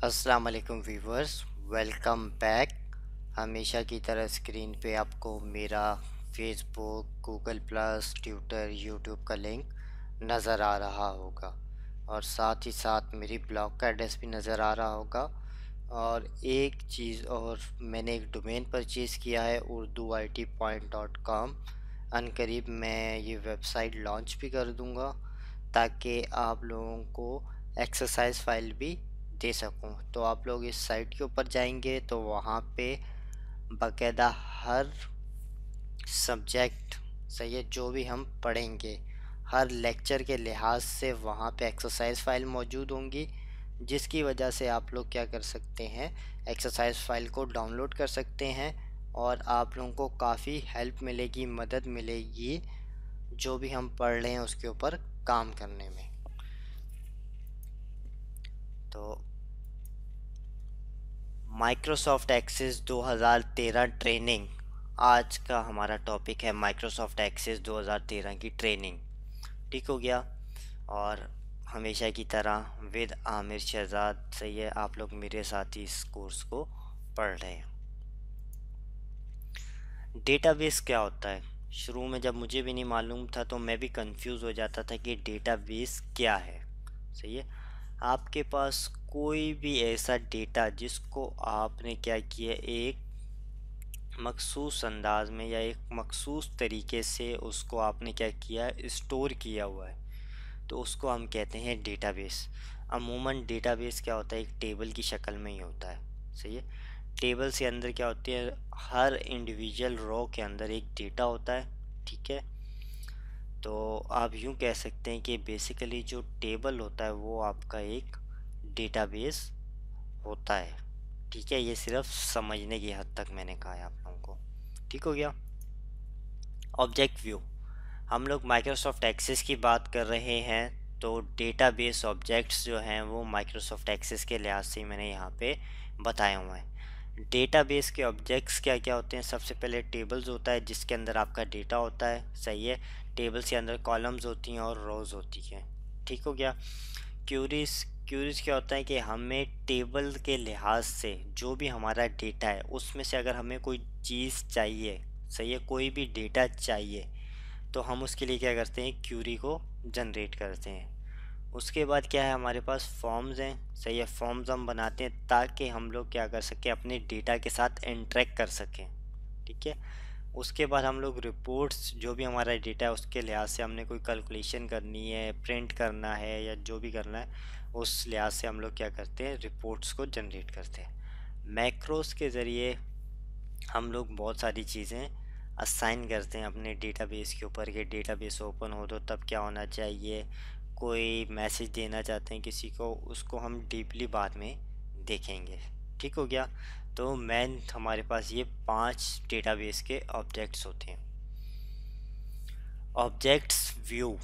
अस्सलाम वालेकुम viewers, welcome back. हमेशा की तरह स्क्रीन पे आपको मेरा Facebook, Google plus, Twitter, YouTube का लिंक नज़र आ रहा होगा और साथ ही साथ मेरी ब्लॉग का एड्रेस भी नज़र आ रहा होगा। और एक चीज़ और, मैंने एक डोमेन परचेज़ किया है urduitpoint.com। अनकरीब मैं ये वेबसाइट लॉन्च भी कर दूंगा ताकि आप लोगों को एक्सरसाइज फाइल भी दे सकूं। तो आप लोग इस साइट के ऊपर जाएंगे तो वहाँ पे बाकायदा हर सब्जेक्ट सही है, जो भी हम पढ़ेंगे हर लेक्चर के लिहाज से वहाँ पे एक्सरसाइज फाइल मौजूद होंगी, जिसकी वजह से आप लोग क्या कर सकते हैं, एक्सरसाइज फाइल को डाउनलोड कर सकते हैं और आप लोगों को काफ़ी हेल्प मिलेगी, मदद मिलेगी जो भी हम पढ़ रहे हैं उसके ऊपर काम करने में। तो माइक्रोसॉफ्ट एक्सेस 2013 ट्रेनिंग, आज का हमारा टॉपिक है माइक्रोसॉफ्ट एक्सेस 2013 की ट्रेनिंग। ठीक हो गया। और हमेशा की तरह विद आमिर शहजाद, सही है, आप लोग मेरे साथ ही इस कोर्स को पढ़ रहे हैं। डेटाबेस क्या होता है? शुरू में जब मुझे भी नहीं मालूम था तो मैं भी कंफ्यूज हो जाता था कि डेटाबेस क्या है। सही है, आपके पास कोई भी ऐसा डेटा जिसको आपने क्या किया, एक मखसूस अंदाज में या एक मखसूस तरीके से उसको आपने क्या किया, स्टोर किया हुआ है, तो उसको हम कहते हैं डेटाबेस। अमूमन डेटाबेस क्या होता है, एक टेबल की शक्ल में ही होता है। सही है, टेबल से अंदर क्या होती है, हर इंडिविजुअल रो के अंदर एक डेटा होता है। ठीक है, तो आप यूँ कह सकते हैं कि बेसिकली जो टेबल होता है वो आपका एक डेटाबेस होता है। ठीक है, ये सिर्फ समझने की हद तक मैंने कहा है आप लोगों को। ठीक हो गया। ऑब्जेक्ट व्यू, हम लोग माइक्रोसॉफ्ट एक्सेस की बात कर रहे हैं, तो डेटाबेस ऑब्जेक्ट्स जो हैं वो माइक्रोसॉफ्ट एक्सेस के लिहाज से मैंने यहाँ पे बताए हुए हैं। डेटाबेस के ऑब्जेक्ट्स क्या क्या होते हैं? सबसे पहले टेबल्स होता है जिसके अंदर आपका डेटा होता है। सही है, टेबल्स के अंदर कॉलम्स होती हैं और रोज़ होती हैं। ठीक हो गया। क्यूरीज, क्यूरीज क्या होता है कि हमें टेबल के लिहाज से जो भी हमारा डेटा है उसमें से अगर हमें कोई चीज़ चाहिए, सही है, कोई भी डेटा चाहिए, तो हम उसके लिए क्या करते हैं, क्यूरी को जनरेट करते हैं। उसके बाद क्या है, हमारे पास फॉर्म्स हैं। सही है, फॉर्म्स हम बनाते हैं ताकि हम लोग क्या कर सकें, अपने डेटा के साथ इंटरेक्ट कर सकें। ठीक है, उसके बाद हम लोग रिपोर्ट्स, जो भी हमारा डेटा है उसके लिहाज से हमने कोई कैलकुलेशन करनी है, प्रिंट करना है या जो भी करना है, उस लिहाज से हम लोग क्या करते हैं, रिपोर्ट्स को जनरेट करते हैं। मैक्रोस के ज़रिए हम लोग बहुत सारी चीज़ें असाइन करते हैं अपने डेटाबेस के ऊपर कि डेटाबेस ओपन हो तो तब क्या होना चाहिए, कोई मैसेज देना चाहते हैं किसी को, उसको हम डीपली बाद में देखेंगे। ठीक हो गया। तो मेन हमारे पास ये 5 डेटाबेस के ऑब्जेक्ट्स होते हैं। ऑब्जेक्ट्स व्यू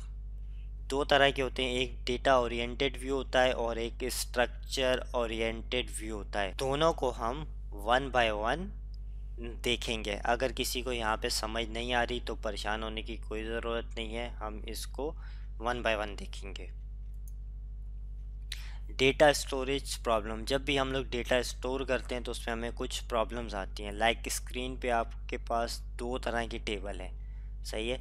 दो तरह के होते हैं, एक डेटा ओरिएंटेड व्यू होता है और एक स्ट्रक्चर ओरिएंटेड व्यू होता है। दोनों को हम वन बाय वन देखेंगे। अगर किसी को यहाँ पे समझ नहीं आ रही तो परेशान होने की कोई ज़रूरत नहीं है, हम इसको वन बाय वन देखेंगे। डेटा स्टोरेज प्रॉब्लम, जब भी हम लोग डेटा स्टोर करते हैं तो उसमें हमें कुछ प्रॉब्लम्स आती हैं। लाइक स्क्रीन पे आपके पास दो तरह की टेबल है। सही है,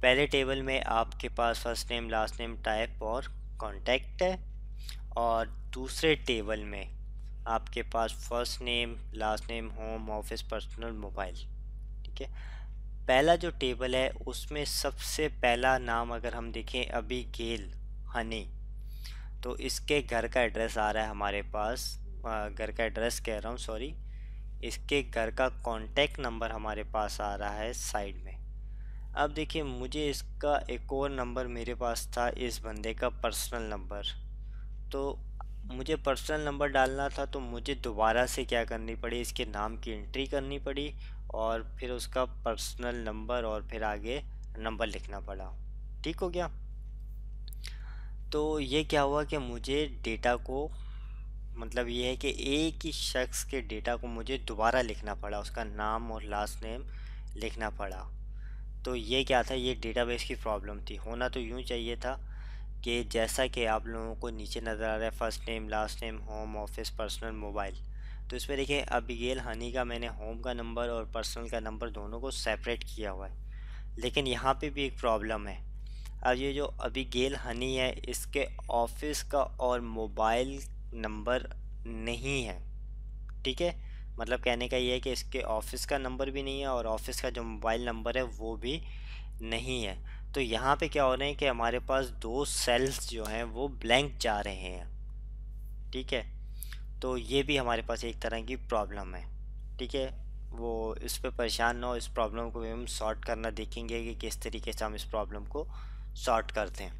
पहले टेबल में आपके पास first name, last name, type और कॉन्टैक्ट है, और दूसरे टेबल में आपके पास first name, last name, home, office, personal, mobile. ठीक है, पहला जो टेबल है उसमें सबसे पहला नाम अगर हम देखें, अभी गेल हनी, तो इसके घर का एड्रेस आ रहा है हमारे पास, घर का एड्रेस कह रहा हूँ, सॉरी, इसके घर का कॉन्टैक्ट नंबर हमारे पास आ रहा है साइड में। अब देखिए, मुझे इसका एक और नंबर मेरे पास था, इस बंदे का पर्सनल नंबर, तो मुझे पर्सनल नंबर डालना था तो मुझे दोबारा से क्या करनी पड़ी, इसके नाम की एंट्री करनी पड़ी और फिर उसका पर्सनल नंबर और फिर आगे नंबर लिखना पड़ा। ठीक हो गया। तो ये क्या हुआ कि मुझे डेटा को, मतलब ये है कि एक ही शख्स के डेटा को मुझे दोबारा लिखना पड़ा, उसका नाम और लास्ट नेम लिखना पड़ा। तो ये क्या था, ये डेटाबेस की प्रॉब्लम थी। होना तो यूँ चाहिए था कि जैसा कि आप लोगों को नीचे नज़र आ रहा है first name, last name, home, office, personal, mobile. तो इसमें देखिए अबिगेल हनी का मैंने होम का नंबर और पर्सनल का नंबर दोनों को सेपरेट किया हुआ है। लेकिन यहाँ पे भी एक प्रॉब्लम है। अब ये जो अबिगेल हनी है इसके ऑफिस का और मोबाइल नंबर नहीं है। ठीक है, मतलब कहने का ये है कि इसके ऑफिस का नंबर भी नहीं है और ऑफिस का जो मोबाइल नंबर है वो भी नहीं है। तो यहाँ पे क्या हो रहे हैं कि हमारे पास दो सेल्स जो हैं वो ब्लैंक जा रहे हैं। ठीक है, तो ये भी हमारे पास एक तरह की प्रॉब्लम है। ठीक है, वो इस पे परेशान ना हो, इस प्रॉब्लम को भी हम सॉर्ट करना देखेंगे कि किस तरीके से हम इस प्रॉब्लम को सॉर्ट करते हैं।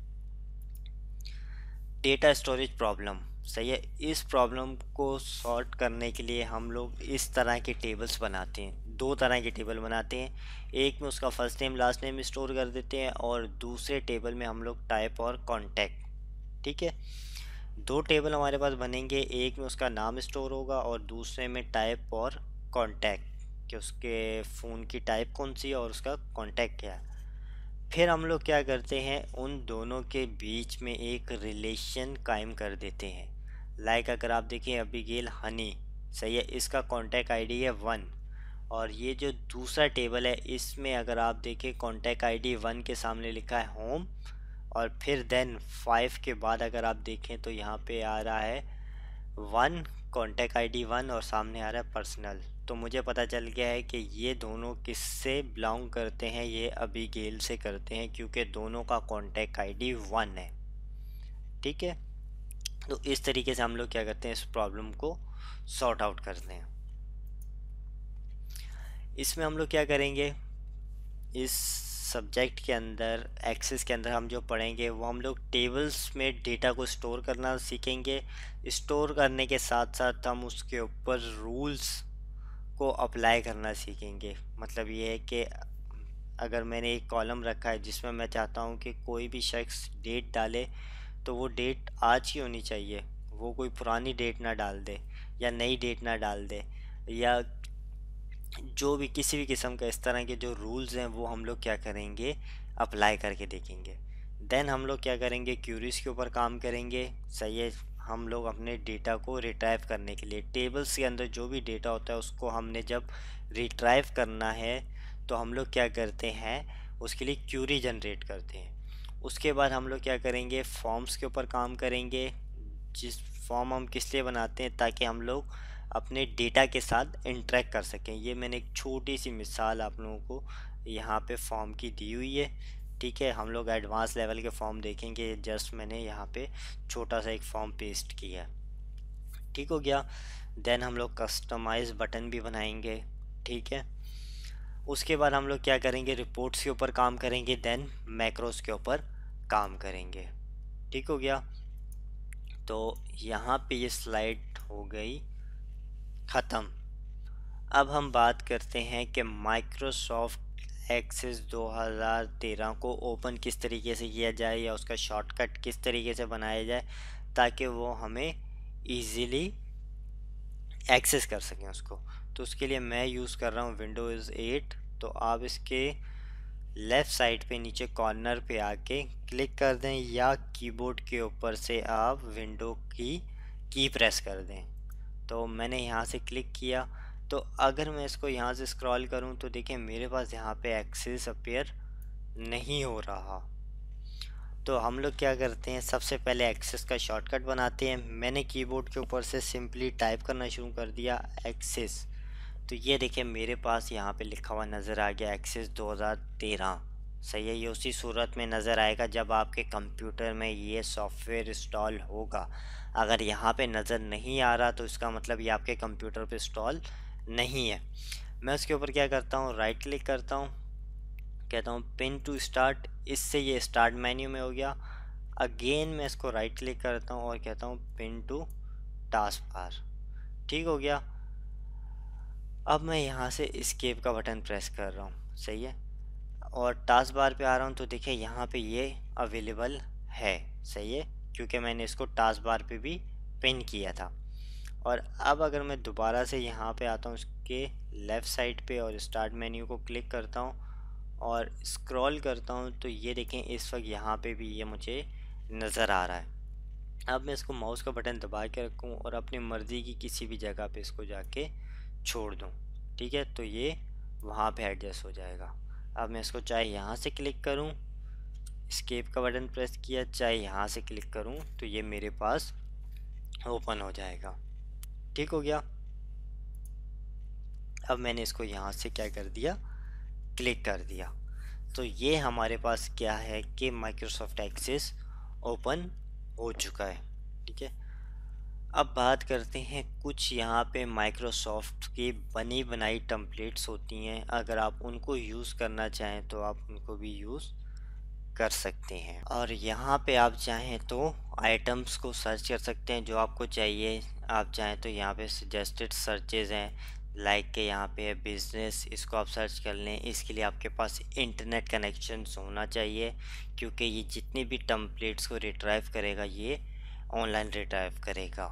डेटा स्टोरेज प्रॉब्लम, सही है। इस प्रॉब्लम को सॉर्ट करने के लिए हम लोग इस तरह के टेबल्स बनाते हैं, दो तरह के टेबल बनाते हैं। एक में उसका first name last name store कर देते हैं और दूसरे टेबल में हम लोग टाइप और कांटेक्ट। ठीक है, दो टेबल हमारे पास बनेंगे, एक में उसका नाम स्टोर होगा और दूसरे में टाइप और कांटेक्ट, कि उसके फ़ोन की टाइप कौन सी है और उसका कांटेक्ट क्या है। फिर हम लोग क्या करते हैं, उन दोनों के बीच में एक रिलेशन कायम कर देते हैं। लाइक अगर आप देखें अबिगेल हनी, सही है, इसका कॉन्टैक्ट आईडी है 1 और ये जो दूसरा टेबल है इसमें अगर आप देखें कॉन्टैक्ट आईडी 1 के सामने लिखा है होम और फिर देन 5 के बाद अगर आप देखें तो यहाँ पे आ रहा है 1, कॉन्टैक्ट आईडी 1 और सामने आ रहा है पर्सनल। तो मुझे पता चल गया है कि ये दोनों किससे बिलोंग करते हैं, ये अबिगेल से करते हैं क्योंकि दोनों का कॉन्टैक्ट आईडी 1 है। ठीक है, तो इस तरीके से हम लोग क्या करते हैं, इस प्रॉब्लम को सॉर्ट आउट करते हैं। इसमें हम लोग क्या करेंगे, इस सब्जेक्ट के अंदर एक्सेस के अंदर हम जो पढ़ेंगे वो हम लोग टेबल्स में डेटा को स्टोर करना सीखेंगे। स्टोर करने के साथ साथ हम उसके ऊपर रूल्स को अप्लाई करना सीखेंगे। मतलब ये है कि अगर मैंने एक कॉलम रखा है जिसमें मैं चाहता हूँ कि कोई भी शख्स डेट डाले तो वो डेट आज की होनी चाहिए, वो कोई पुरानी डेट ना डाल दे या नई डेट ना डाल दे, या जो भी किसी भी किस्म का इस तरह के जो रूल्स हैं वो हम लोग क्या करेंगे, अप्लाई करके देखेंगे। देन हम लोग क्या करेंगे, क्यूरीज के ऊपर काम करेंगे। सही है, हम लोग अपने डेटा को रिट्राइव करने के लिए टेबल्स के अंदर जो भी डेटा होता है उसको हमने जब रिट्राइव करना है तो हम लोग क्या करते हैं, उसके लिए क्यूरी जनरेट करते हैं। उसके बाद हम लोग क्या करेंगे, फॉर्म्स के ऊपर काम करेंगे। जिस फॉर्म हम किस लिए बनाते हैं, ताकि हम लोग अपने डेटा के साथ इंटरेक्ट कर सकें। ये मैंने एक छोटी सी मिसाल आप लोगों को यहाँ पे फॉर्म की दी हुई है। ठीक है, हम लोग एडवांस लेवल के फॉर्म देखेंगे, जस्ट मैंने यहाँ पे छोटा सा एक फॉर्म पेस्ट किया। ठीक हो गया। देन हम लोग कस्टमाइज बटन भी बनाएंगे। ठीक है, उसके बाद हम लोग क्या करेंगे, रिपोर्ट्स के ऊपर काम करेंगे, देन मैक्रोस के ऊपर काम करेंगे। ठीक हो गया। तो यहाँ पे ये स्लाइड हो गई ख़त्म। अब हम बात करते हैं कि माइक्रोसॉफ्ट एक्सेस 2013 को ओपन किस तरीके से किया जाए या उसका शॉर्टकट किस तरीके से बनाया जाए ताकि वो हमें इजीली एक्सेस कर सकें उसको। तो उसके लिए मैं यूज़ कर रहा हूँ विंडोज़ 8। तो आप इसके लेफ़्ट साइड पे नीचे कॉर्नर पे आके क्लिक कर दें या कीबोर्ड के ऊपर से आप विंडो की प्रेस कर दें। तो मैंने यहाँ से क्लिक किया। तो अगर मैं इसको यहाँ से स्क्रॉल करूँ तो देखिए मेरे पास यहाँ पे एक्सेस अपीयर नहीं हो रहा। तो हम लोग क्या करते हैं, सबसे पहले एक्सेस का शॉर्टकट बनाते हैं। मैंने कीबोर्ड के ऊपर से सिंपली टाइप करना शुरू कर दिया एक्सेस। तो ये देखिए मेरे पास यहाँ पे लिखा हुआ नज़र आ गया एक्सेस 2013। सही है, ये उसी सूरत में नज़र आएगा जब आपके कंप्यूटर में ये सॉफ्टवेयर इंस्टॉल होगा। अगर यहाँ पे नज़र नहीं आ रहा तो इसका मतलब ये आपके कंप्यूटर पे इंस्टॉल नहीं है। मैं उसके ऊपर क्या करता हूँ, राइट क्लिक करता हूँ, कहता हूँ पिन टू स्टार्ट, इससे ये स्टार्ट मेन्यू में हो गया। अगेन मैं इसको राइट क्लिक करता हूँ और कहता हूँ पिन टू टास्क बार। ठीक हो गया। अब मैं यहाँ से एस्केप का बटन प्रेस कर रहा हूँ, सही है, और टास्क बार पे आ रहा हूँ तो देखिए यहाँ पे ये अवेलेबल है। सही है, क्योंकि मैंने इसको टास्क बार पे भी पिन किया था। और अब अगर मैं दोबारा से यहाँ पे आता हूँ इसके लेफ़्ट साइड पे और स्टार्ट मेन्यू को क्लिक करता हूँ और स्क्रॉल करता हूँ तो ये देखें इस वक्त यहाँ पे भी ये मुझे नज़र आ रहा है। अब मैं इसको माउस का बटन दबा के रखूँ और अपनी मर्ज़ी की किसी भी जगह पे इसको जाके छोड़ दूँ, ठीक है, तो ये वहाँ पे एडजस्ट हो जाएगा। अब मैं इसको चाहे यहाँ से क्लिक करूँ, एस्केप का बटन प्रेस किया, चाहे यहाँ से क्लिक करूँ तो ये मेरे पास ओपन हो जाएगा। ठीक हो गया। अब मैंने इसको यहाँ से क्या कर दिया, क्लिक कर दिया, तो ये हमारे पास क्या है कि माइक्रोसॉफ्ट एक्सेस ओपन हो चुका है। ठीक है, अब बात करते हैं कुछ यहाँ पे माइक्रोसॉफ्ट की बनी बनाई टेम्पलेट्स होती हैं, अगर आप उनको यूज़ करना चाहें तो आप उनको भी यूज़ कर सकते हैं। और यहाँ पे आप चाहें तो आइटम्स को सर्च कर सकते हैं जो आपको चाहिए। आप चाहें तो यहाँ पे सजेस्टेड सर्चेज हैं, लाइक के यहाँ पे है बिजनेस, इसको आप सर्च कर लें। इसके लिए आपके पास इंटरनेट कनेक्शन होना चाहिए, क्योंकि ये जितनी भी टेम्पलेट्स को रिट्राइव करेगा ये ऑनलाइन रिट्राइव करेगा।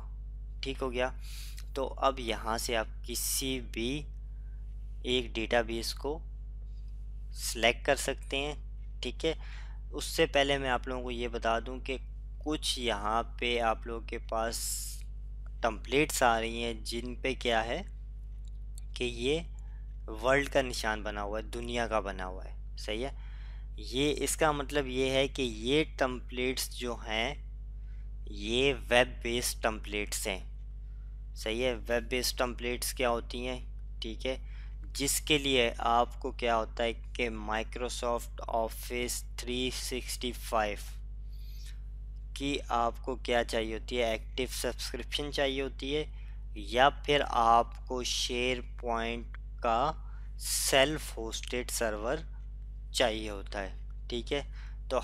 ठीक हो गया। तो अब यहाँ से आप किसी भी एक डेटाबेस को सिलेक्ट कर सकते हैं। ठीक है, उससे पहले मैं आप लोगों को ये बता दूं कि कुछ यहाँ पे आप लोगों के पास टेम्पलेट्स आ रही हैं जिन पे क्या है कि ये वर्ल्ड का निशान बना हुआ है, दुनिया का बना हुआ है। सही है, ये इसका मतलब ये है कि ये टेम्पलेट्स जो हैं ये वेब बेस्ड टेम्पलेट्स हैं। सही है, वेब बेस्ड टेम्पलेट्स क्या होती हैं, ठीक है, जिसके लिए आपको क्या होता है कि माइक्रोसॉफ्ट ऑफिस 365 की आपको क्या चाहिए होती है, एक्टिव सब्सक्रिप्शन चाहिए होती है, या फिर आपको शेयर पॉइंट का सेल्फ होस्टेड सर्वर चाहिए होता है। ठीक है, तो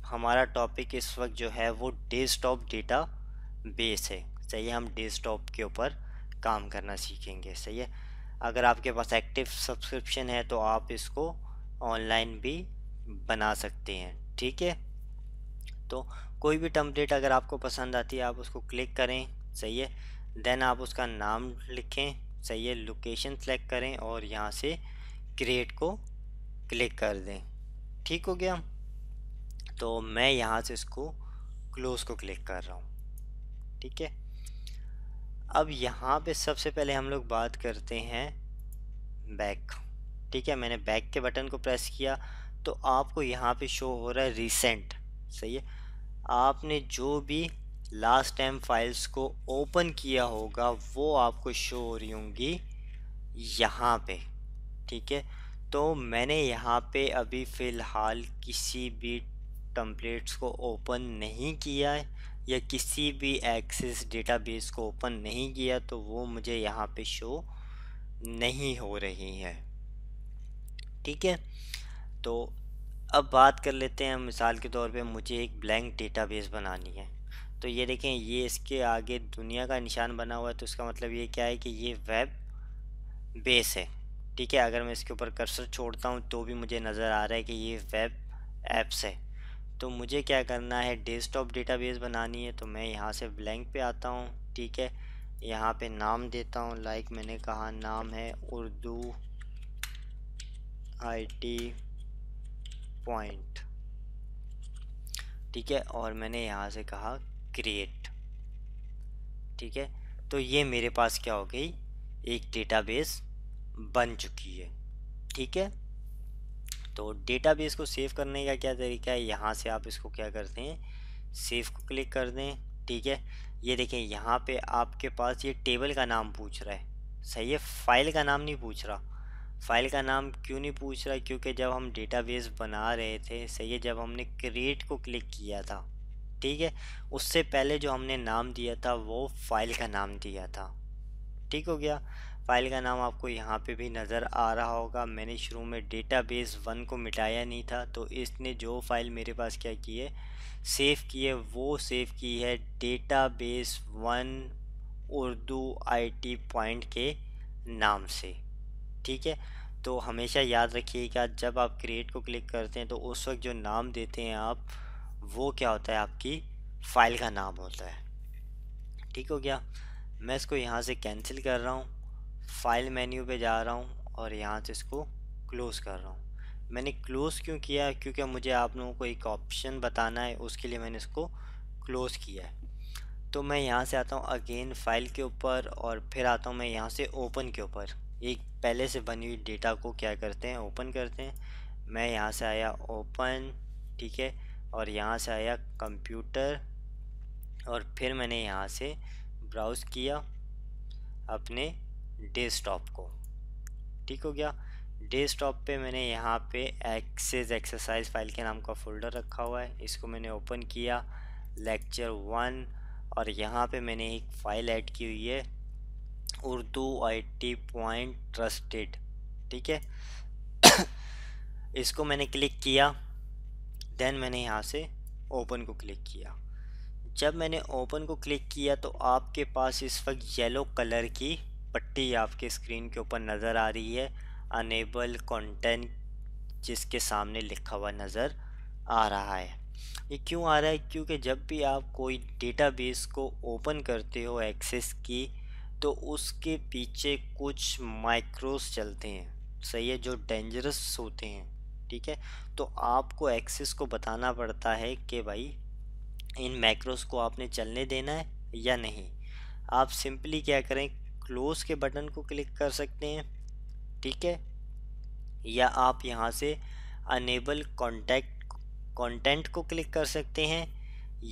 हमारा टॉपिक इस वक्त जो है वो डेस्कटॉप डेटा बेस है। सही है, हम डेस्कटॉप के ऊपर काम करना सीखेंगे। सही है, अगर आपके पास एक्टिव सब्सक्रिप्शन है तो आप इसको ऑनलाइन भी बना सकते हैं। ठीक है, तो कोई भी टेम्पलेट अगर आपको पसंद आती है आप उसको क्लिक करें। सही है, देन आप उसका नाम लिखें। सही है, लोकेशन सेलेक्ट करें और यहाँ से क्रिएट को क्लिक कर दें। ठीक हो गया, तो मैं यहाँ से इसको क्लोज को क्लिक कर रहा हूँ। ठीक है, अब यहाँ पे सबसे पहले हम लोग बात करते हैं बैक। ठीक है, मैंने बैक के बटन को प्रेस किया तो आपको यहाँ पे शो हो रहा है रिसेंट। सही है, आपने जो भी लास्ट टाइम फाइल्स को ओपन किया होगा वो आपको शो हो रही होंगी यहाँ पे। ठीक है, तो मैंने यहाँ पे अभी फ़िलहाल किसी भी टेम्पलेट्स को ओपन नहीं किया है या किसी भी एक्सेस डेटाबेस को ओपन नहीं किया, तो वो मुझे यहाँ पे शो नहीं हो रही है। ठीक है, तो अब बात कर लेते हैं, मिसाल के तौर पे मुझे एक ब्लैंक डेटाबेस बनानी है। तो ये देखें, ये इसके आगे दुनिया का निशान बना हुआ है, तो इसका मतलब ये क्या है कि ये वेब बेस है। ठीक है, अगर मैं इसके ऊपर कर्सर छोड़ता हूँ तो भी मुझे नज़र आ रहा है कि ये वेब एप्स है। तो मुझे क्या करना है, डेस्कटॉप डेटाबेस बनानी है, तो मैं यहाँ से ब्लैंक पे आता हूँ। ठीक है, यहाँ पे नाम देता हूँ, लाइक मैंने कहा नाम है उर्दू IT पॉइंट। ठीक है, और मैंने यहाँ से कहा क्रिएट। ठीक है, तो ये मेरे पास क्या हो गई, एक डेटाबेस बन चुकी है। ठीक है, तो डेटाबेस को सेव करने का क्या तरीका है, यहाँ से आप इसको क्या करते हैं, सेव को क्लिक कर दें। ठीक है, ये देखें यहाँ पे आपके पास ये टेबल का नाम पूछ रहा है। सही है, फाइल का नाम नहीं पूछ रहा। फाइल का नाम क्यों नहीं पूछ रहा, क्योंकि जब हम डेटाबेस बना रहे थे, सही है, जब हमने क्रिएट को क्लिक किया था, ठीक है, उससे पहले जो हमने नाम दिया था वो फाइल का नाम दिया था। ठीक हो गया, फाइल का नाम आपको यहाँ पे भी नज़र आ रहा होगा। मैंने शुरू में डेटाबेस 1 को मिटाया नहीं था, तो इसने जो फाइल मेरे पास क्या की है, सेव की है, वो सेव की है डेटाबेस 1 उर्दू IT पॉइंट के नाम से। ठीक है, तो हमेशा याद रखिएगा जब आप क्रिएट को क्लिक करते हैं तो उस वक्त जो नाम देते हैं आप, वो क्या होता है, आपकी फ़ाइल का नाम होता है। ठीक हो गया, मैं इसको यहाँ से कैंसिल कर रहा हूँ, फाइल मेन्यू पे जा रहा हूँ और यहाँ से इसको क्लोज़ कर रहा हूँ। मैंने क्लोज़ क्यों किया, क्योंकि मुझे आप लोगों को एक ऑप्शन बताना है, उसके लिए मैंने इसको क्लोज़ किया है। तो मैं यहाँ से आता हूँ अगेन फाइल के ऊपर, और फिर आता हूँ मैं यहाँ से ओपन के ऊपर। एक पहले से बनी हुई डेटा को क्या करते हैं, ओपन करते हैं। मैं यहाँ से आया ओपन, ठीक है, और यहाँ से आया कंप्यूटर, और फिर मैंने यहाँ से ब्राउज़ किया अपने डेस्कटॉप को। ठीक हो गया। डेस्कटॉप पे मैंने यहाँ पे एक्सेस एक्सरसाइज फाइल के नाम का फ़ोल्डर रखा हुआ है, इसको मैंने ओपन किया, लेक्चर 1, और यहाँ पे मैंने एक फ़ाइल ऐड की हुई है, उर्दू IT पॉइंट ट्रस्टेड, ठीक है। इसको मैंने क्लिक किया, देन मैंने यहाँ से ओपन को क्लिक किया। जब मैंने ओपन को क्लिक किया तो आपके पास इस वक्त येलो कलर की पट्टी आपके स्क्रीन के ऊपर नज़र आ रही है, अनेबल कंटेंट, जिसके सामने लिखा हुआ नज़र आ रहा है। ये क्यों आ रहा है, क्योंकि जब भी आप कोई डेटाबेस को ओपन करते हो एक्सेस की, तो उसके पीछे कुछ माइक्रोस चलते हैं, सही है, जो डेंजरस होते हैं, ठीक है। तो आपको एक्सेस को बताना पड़ता है कि भाई इन मैक्रोस को आपने चलने देना है या नहीं। आप सिंपली क्या करें, क्लोज के बटन को क्लिक कर सकते हैं, ठीक है, या आप यहाँ से अनेबल कंटेंट को क्लिक कर सकते हैं,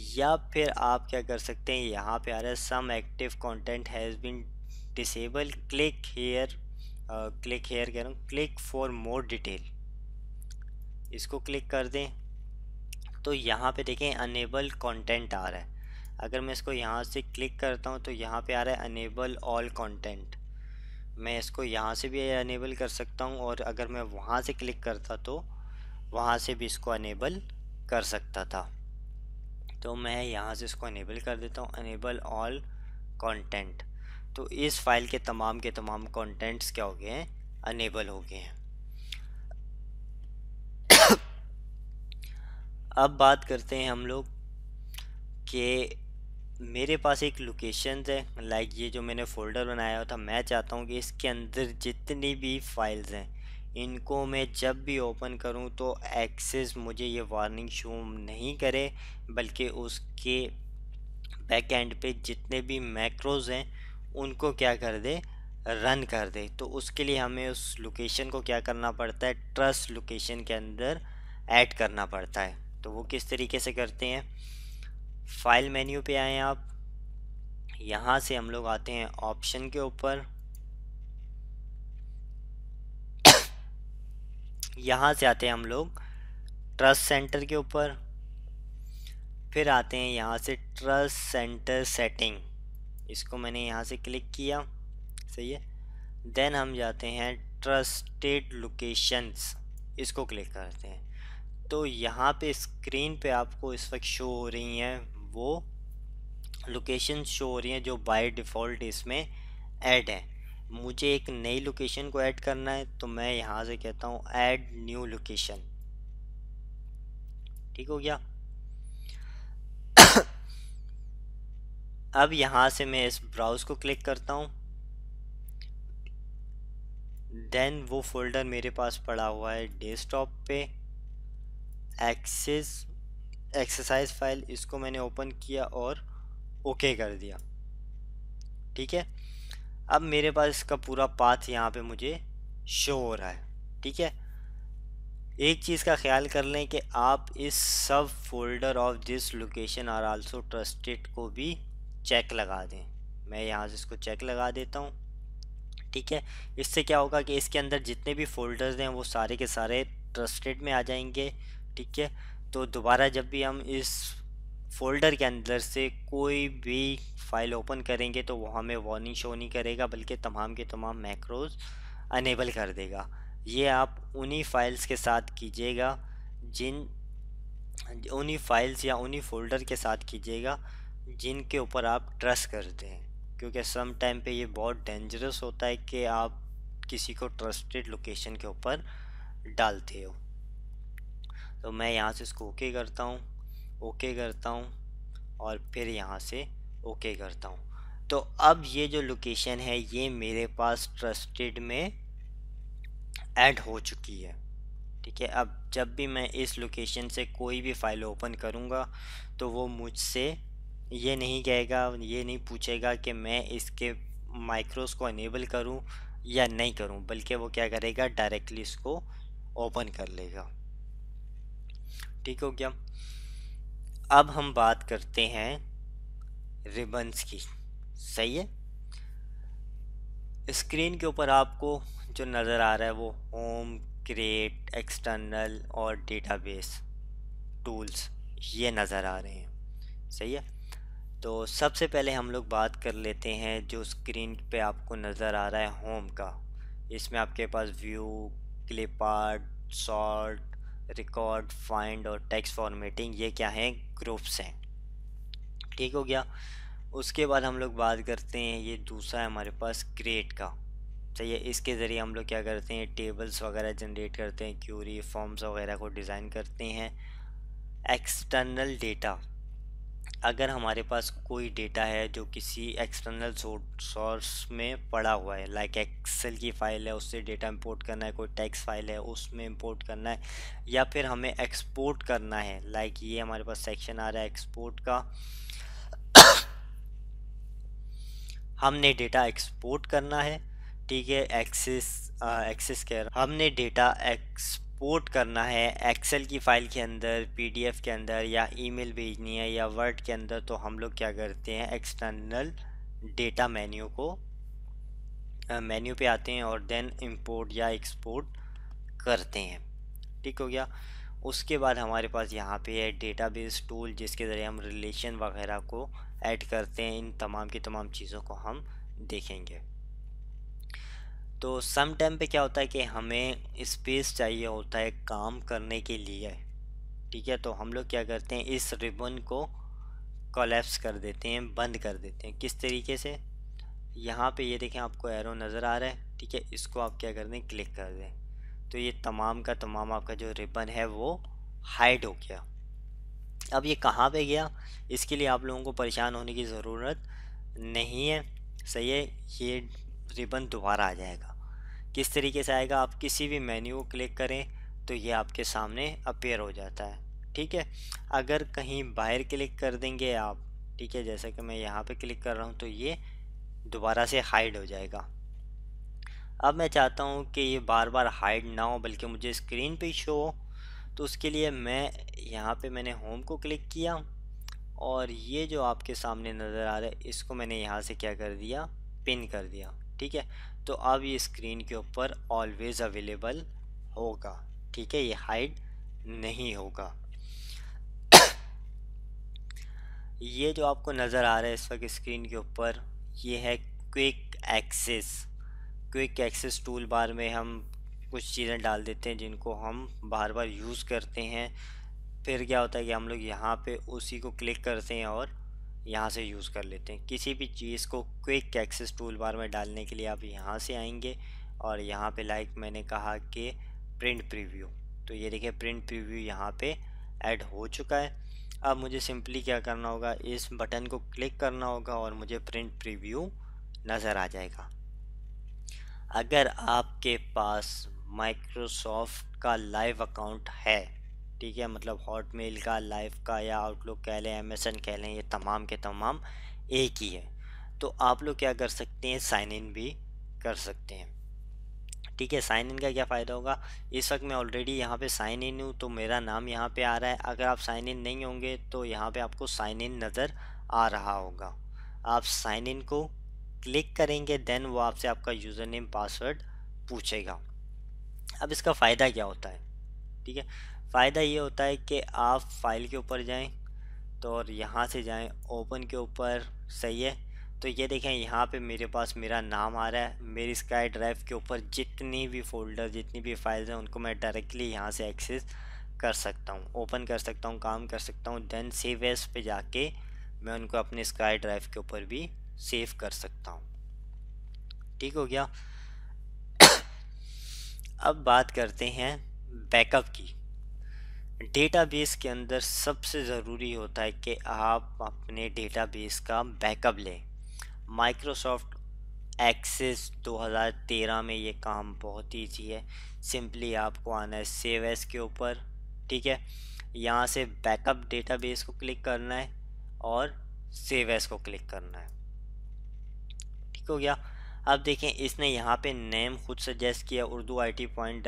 या फिर आप क्या कर सकते हैं, यहाँ पे आ रहा है some active content has been disable, click here कह रहा हूँ, क्लिक फॉर मोर डिटेल, इसको क्लिक कर दें। तो यहाँ पे देखें अनेबल कंटेंट आ रहा है। अगर मैं इसको यहाँ से क्लिक करता हूँ तो यहाँ पे आ रहा है अनेबल ऑल कंटेंट। मैं इसको यहाँ से भी अनेबल कर सकता हूँ, और अगर मैं वहाँ से क्लिक करता तो वहाँ से भी इसको अनेबल कर सकता था। तो मैं यहाँ से इसको अनेबल कर देता हूँ, अनेबल ऑल कंटेंट। तो इस फाइल के तमाम कंटेंट्स क्या हो गए हैं, अनेबल हो गए हैं। अब बात करते हैं हम लोग कि मेरे पास एक लोकेशन है, लाइक ये जो मैंने फ़ोल्डर बनाया था, मैं चाहता हूँ कि इसके अंदर जितनी भी फाइल्स हैं इनको मैं जब भी ओपन करूँ तो एक्सेस मुझे ये वार्निंग शो नहीं करे, बल्कि उसके बैक एंड पे जितने भी मैक्रोज हैं उनको क्या कर दे, रन कर दे। तो उसके लिए हमें उस लोकेशन को क्या करना पड़ता है, ट्रस्ट लोकेशन के अंदर ऐड करना पड़ता है। तो वो किस तरीके से करते हैं, फाइल मेन्यू पे आए आप, यहाँ से हम लोग आते हैं ऑप्शन के ऊपर, यहाँ से आते हैं हम लोग ट्रस्ट सेंटर के ऊपर, फिर आते हैं यहाँ से ट्रस्ट सेंटर सेटिंग, इसको मैंने यहाँ से क्लिक किया, सही है। देन हम जाते हैं ट्रस्टेड लोकेशंस, इसको क्लिक करते हैं। तो यहाँ पे स्क्रीन पे आपको इस वक्त शो हो रही हैं वो लोकेशन शो हो रही हैं जो बाय डिफ़ॉल्ट इसमें ऐड है। मुझे एक नई लोकेशन को ऐड करना है, तो मैं यहाँ से कहता हूँ ऐड न्यू लोकेशन, ठीक हो गया। अब यहाँ से मैं इस ब्राउज़ को क्लिक करता हूँ, देन वो फोल्डर मेरे पास पड़ा हुआ है डेस्कटॉप पे, एक्सेस एक्सरसाइज फाइल, इसको मैंने ओपन किया और ओके कर दिया, ठीक है। अब मेरे पास इसका पूरा पाथ यहाँ पे मुझे शो हो रहा है, ठीक है। एक चीज़ का ख्याल कर लें कि आप इस सब folder of this location are also trusted को भी चेक लगा दें। मैं यहाँ से इसको चेक लगा देता हूँ, ठीक है। इससे क्या होगा कि इसके अंदर जितने भी फोल्डर्स हैं वो सारे के सारे ट्रस्टेड में आ जाएंगे, ठीक है। तो दोबारा जब भी हम इस फोल्डर के अंदर से कोई भी फाइल ओपन करेंगे तो वो हमें वार्निंग शो नहीं करेगा, बल्कि तमाम के तमाम मैक्रोज अनेबल कर देगा। ये आप उन्हीं फाइल्स के साथ कीजिएगा, जिन उन्हीं फाइल्स या उन्हीं फोल्डर के साथ कीजिएगा जिनके ऊपर आप ट्रस्ट करते हैं, क्योंकि सम टाइम पे ये बहुत डेंजरस होता है कि आप किसी को ट्रस्टेड लोकेशन के ऊपर डालते हो। तो मैं यहाँ से इसको ओके करता हूँ, ओके करता हूँ, और फिर यहाँ से ओके करता हूँ। तो अब ये जो लोकेशन है ये मेरे पास ट्रस्टेड में ऐड हो चुकी है, ठीक है, अब जब भी मैं इस लोकेशन से कोई भी फाइल ओपन करूँगा तो वो मुझसे ये नहीं कहेगा, ये नहीं पूछेगा कि मैं इसके माइक्रोस को इनेबल करूँ या नहीं करूँ, बल्कि वो क्या करेगा, डायरेक्टली इसको ओपन कर लेगा। ठीक हो गया। अब हम बात करते हैं रिबन्स की। सही है। स्क्रीन के ऊपर आपको जो नज़र आ रहा है वो होम, क्रिएट, एक्सटर्नल और डेटाबेस टूल्स ये नज़र आ रहे हैं। सही है। तो सबसे पहले हम लोग बात कर लेते हैं जो स्क्रीन पे आपको नज़र आ रहा है होम का। इसमें आपके पास view, clip art, sort, record, find और टेक्स्ट फॉर्मेटिंग ये क्या हैं, ग्रुप्स हैं। ठीक हो गया। उसके बाद हम लोग बात करते हैं, ये दूसरा है हमारे पास क्रिएट का। सही है। इसके ज़रिए हम लोग क्या करते हैं, टेबल्स वगैरह जनरेट करते हैं, क्यूरी फॉर्म्स वगैरह को डिज़ाइन करते हैं। एक्सटर्नल डेटा, अगर हमारे पास कोई डेटा है जो किसी एक्सटर्नल सोर्स में पड़ा हुआ है, लाइक एक्सेल की फ़ाइल है उससे डेटा इंपोर्ट करना है, कोई टेक्स्ट फाइल है उसमें इंपोर्ट करना है, या फिर हमें एक्सपोर्ट करना है, लाइक ये हमारे पास सेक्शन आ रहा है एक्सपोर्ट का। हमने डेटा एक्सपोर्ट करना है। ठीक है। एक्सेस कह रहा, हमने डेटा एक्सपोर्ट करना है एक्सेल की फ़ाइल के अंदर, पीडीएफ के अंदर, या ईमेल भेजनी है या वर्ड के अंदर, तो हम लोग क्या करते हैं, एक्सटर्नल डेटा मेन्यू पे आते हैं और देन इंपोर्ट या एक्सपोर्ट करते हैं। ठीक हो गया। उसके बाद हमारे पास यहाँ पे है डेटाबेस टूल, जिसके ज़रिए हम रिलेशन वगैरह को ऐड करते हैं। इन तमाम की तमाम चीज़ों को हम देखेंगे। तो सम टाइम पे क्या होता है कि हमें स्पेस चाहिए होता है काम करने के लिए। ठीक है। तो हम लोग क्या करते हैं, इस रिबन को कोलैप्स कर देते हैं, बंद कर देते हैं। किस तरीके से, यहाँ पे ये देखें आपको एरो नज़र आ रहा है। ठीक है। इसको आप क्या कर दें, क्लिक कर दें, तो ये तमाम का तमाम आपका जो रिबन है वो हाइड हो गया। अब ये कहाँ पे गया, इसके लिए आप लोगों को परेशान होने की ज़रूरत नहीं है। सही है। ये रिबन दोबारा आ जाएगा। किस तरीके से आएगा, आप किसी भी मेन्यू को क्लिक करें तो ये आपके सामने अपीयर हो जाता है। ठीक है। अगर कहीं बाहर क्लिक कर देंगे आप, ठीक है, जैसे कि मैं यहाँ पे क्लिक कर रहा हूँ, तो ये दोबारा से हाइड हो जाएगा। अब मैं चाहता हूँ कि ये बार बार हाइड ना हो बल्कि मुझे स्क्रीन पे शो हो, तो उसके लिए मैं यहाँ पे मैंने होम को क्लिक किया और ये जो आपके सामने नज़र आ रहा है इसको मैंने यहाँ से क्या कर दिया, पिन कर दिया। ठीक है। तो अब ये स्क्रीन के ऊपर ऑलवेज़ अवेलेबल होगा। ठीक है। ये हाइड नहीं होगा। ये जो आपको नज़र आ रहा है इस वक्त स्क्रीन के ऊपर, ये है quick access. Quick access tool bar में हम कुछ चीज़ें डाल देते हैं जिनको हम बार बार यूज़ करते हैं। फिर क्या होता है कि हम लोग यहाँ पे उसी को क्लिक करते हैं और यहाँ से यूज़ कर लेते हैं। किसी भी चीज़ को क्विक एक्सेस टूल बार में डालने के लिए आप यहाँ से आएंगे और यहाँ पे लाइक मैंने कहा कि प्रिंट प्रीव्यू, तो ये देखिए प्रिंट प्रीव्यू यहाँ पे ऐड हो चुका है। अब मुझे सिंपली क्या करना होगा, इस बटन को क्लिक करना होगा और मुझे प्रिंट प्रीव्यू नज़र आ जाएगा। अगर आपके पास माइक्रोसॉफ्ट का लाइव अकाउंट है, ठीक है, मतलब हॉटमेल का, लाइव का, या आउटलुक कह लें, एमएसएन कह लें, ये तमाम के तमाम एक ही है, तो आप लोग क्या कर सकते हैं, साइन इन भी कर सकते हैं। ठीक है। साइन इन का क्या फ़ायदा होगा, इस वक्त मैं ऑलरेडी यहाँ पे साइन इन हूँ तो मेरा नाम यहाँ पे आ रहा है। अगर आप साइन इन नहीं होंगे तो यहाँ पे आपको साइन इन नज़र आ रहा होगा। आप साइन इन को क्लिक करेंगे, देन वो आपसे आपका यूज़र नेम पासवर्ड पूछेगा। अब इसका फ़ायदा क्या होता है, ठीक है, फ़ायदा ये होता है कि आप फाइल के ऊपर जाएं तो और यहाँ से जाएं ओपन के ऊपर। सही है। तो ये देखें यहाँ पे मेरे पास मेरा नाम आ रहा है। मेरी स्काई ड्राइव के ऊपर जितनी भी फ़ोल्डर, जितनी भी फाइल्स हैं उनको मैं डायरेक्टली यहाँ से एक्सेस कर सकता हूँ, ओपन कर सकता हूँ, काम कर सकता हूँ। देन सेव एज पे जाके मैं उनको अपने स्काई ड्राइव के ऊपर भी सेव कर सकता हूँ। ठीक हो गया। अब बात करते हैं बैकअप की। डेटाबेस के अंदर सबसे ज़रूरी होता है कि आप अपने डेटाबेस का बैकअप लें। माइक्रोसॉफ्ट एक्सेस 2013 में ये काम बहुत ईजी है। सिंपली आपको आना है सेव एज के ऊपर, ठीक है। यहाँ से बैकअप डेटाबेस को क्लिक करना है और सेव एज को क्लिक करना है, ठीक हो गया। अब देखें इसने यहाँ पे नेम खुद सजेस्ट किया, उर्दू IT पॉइंट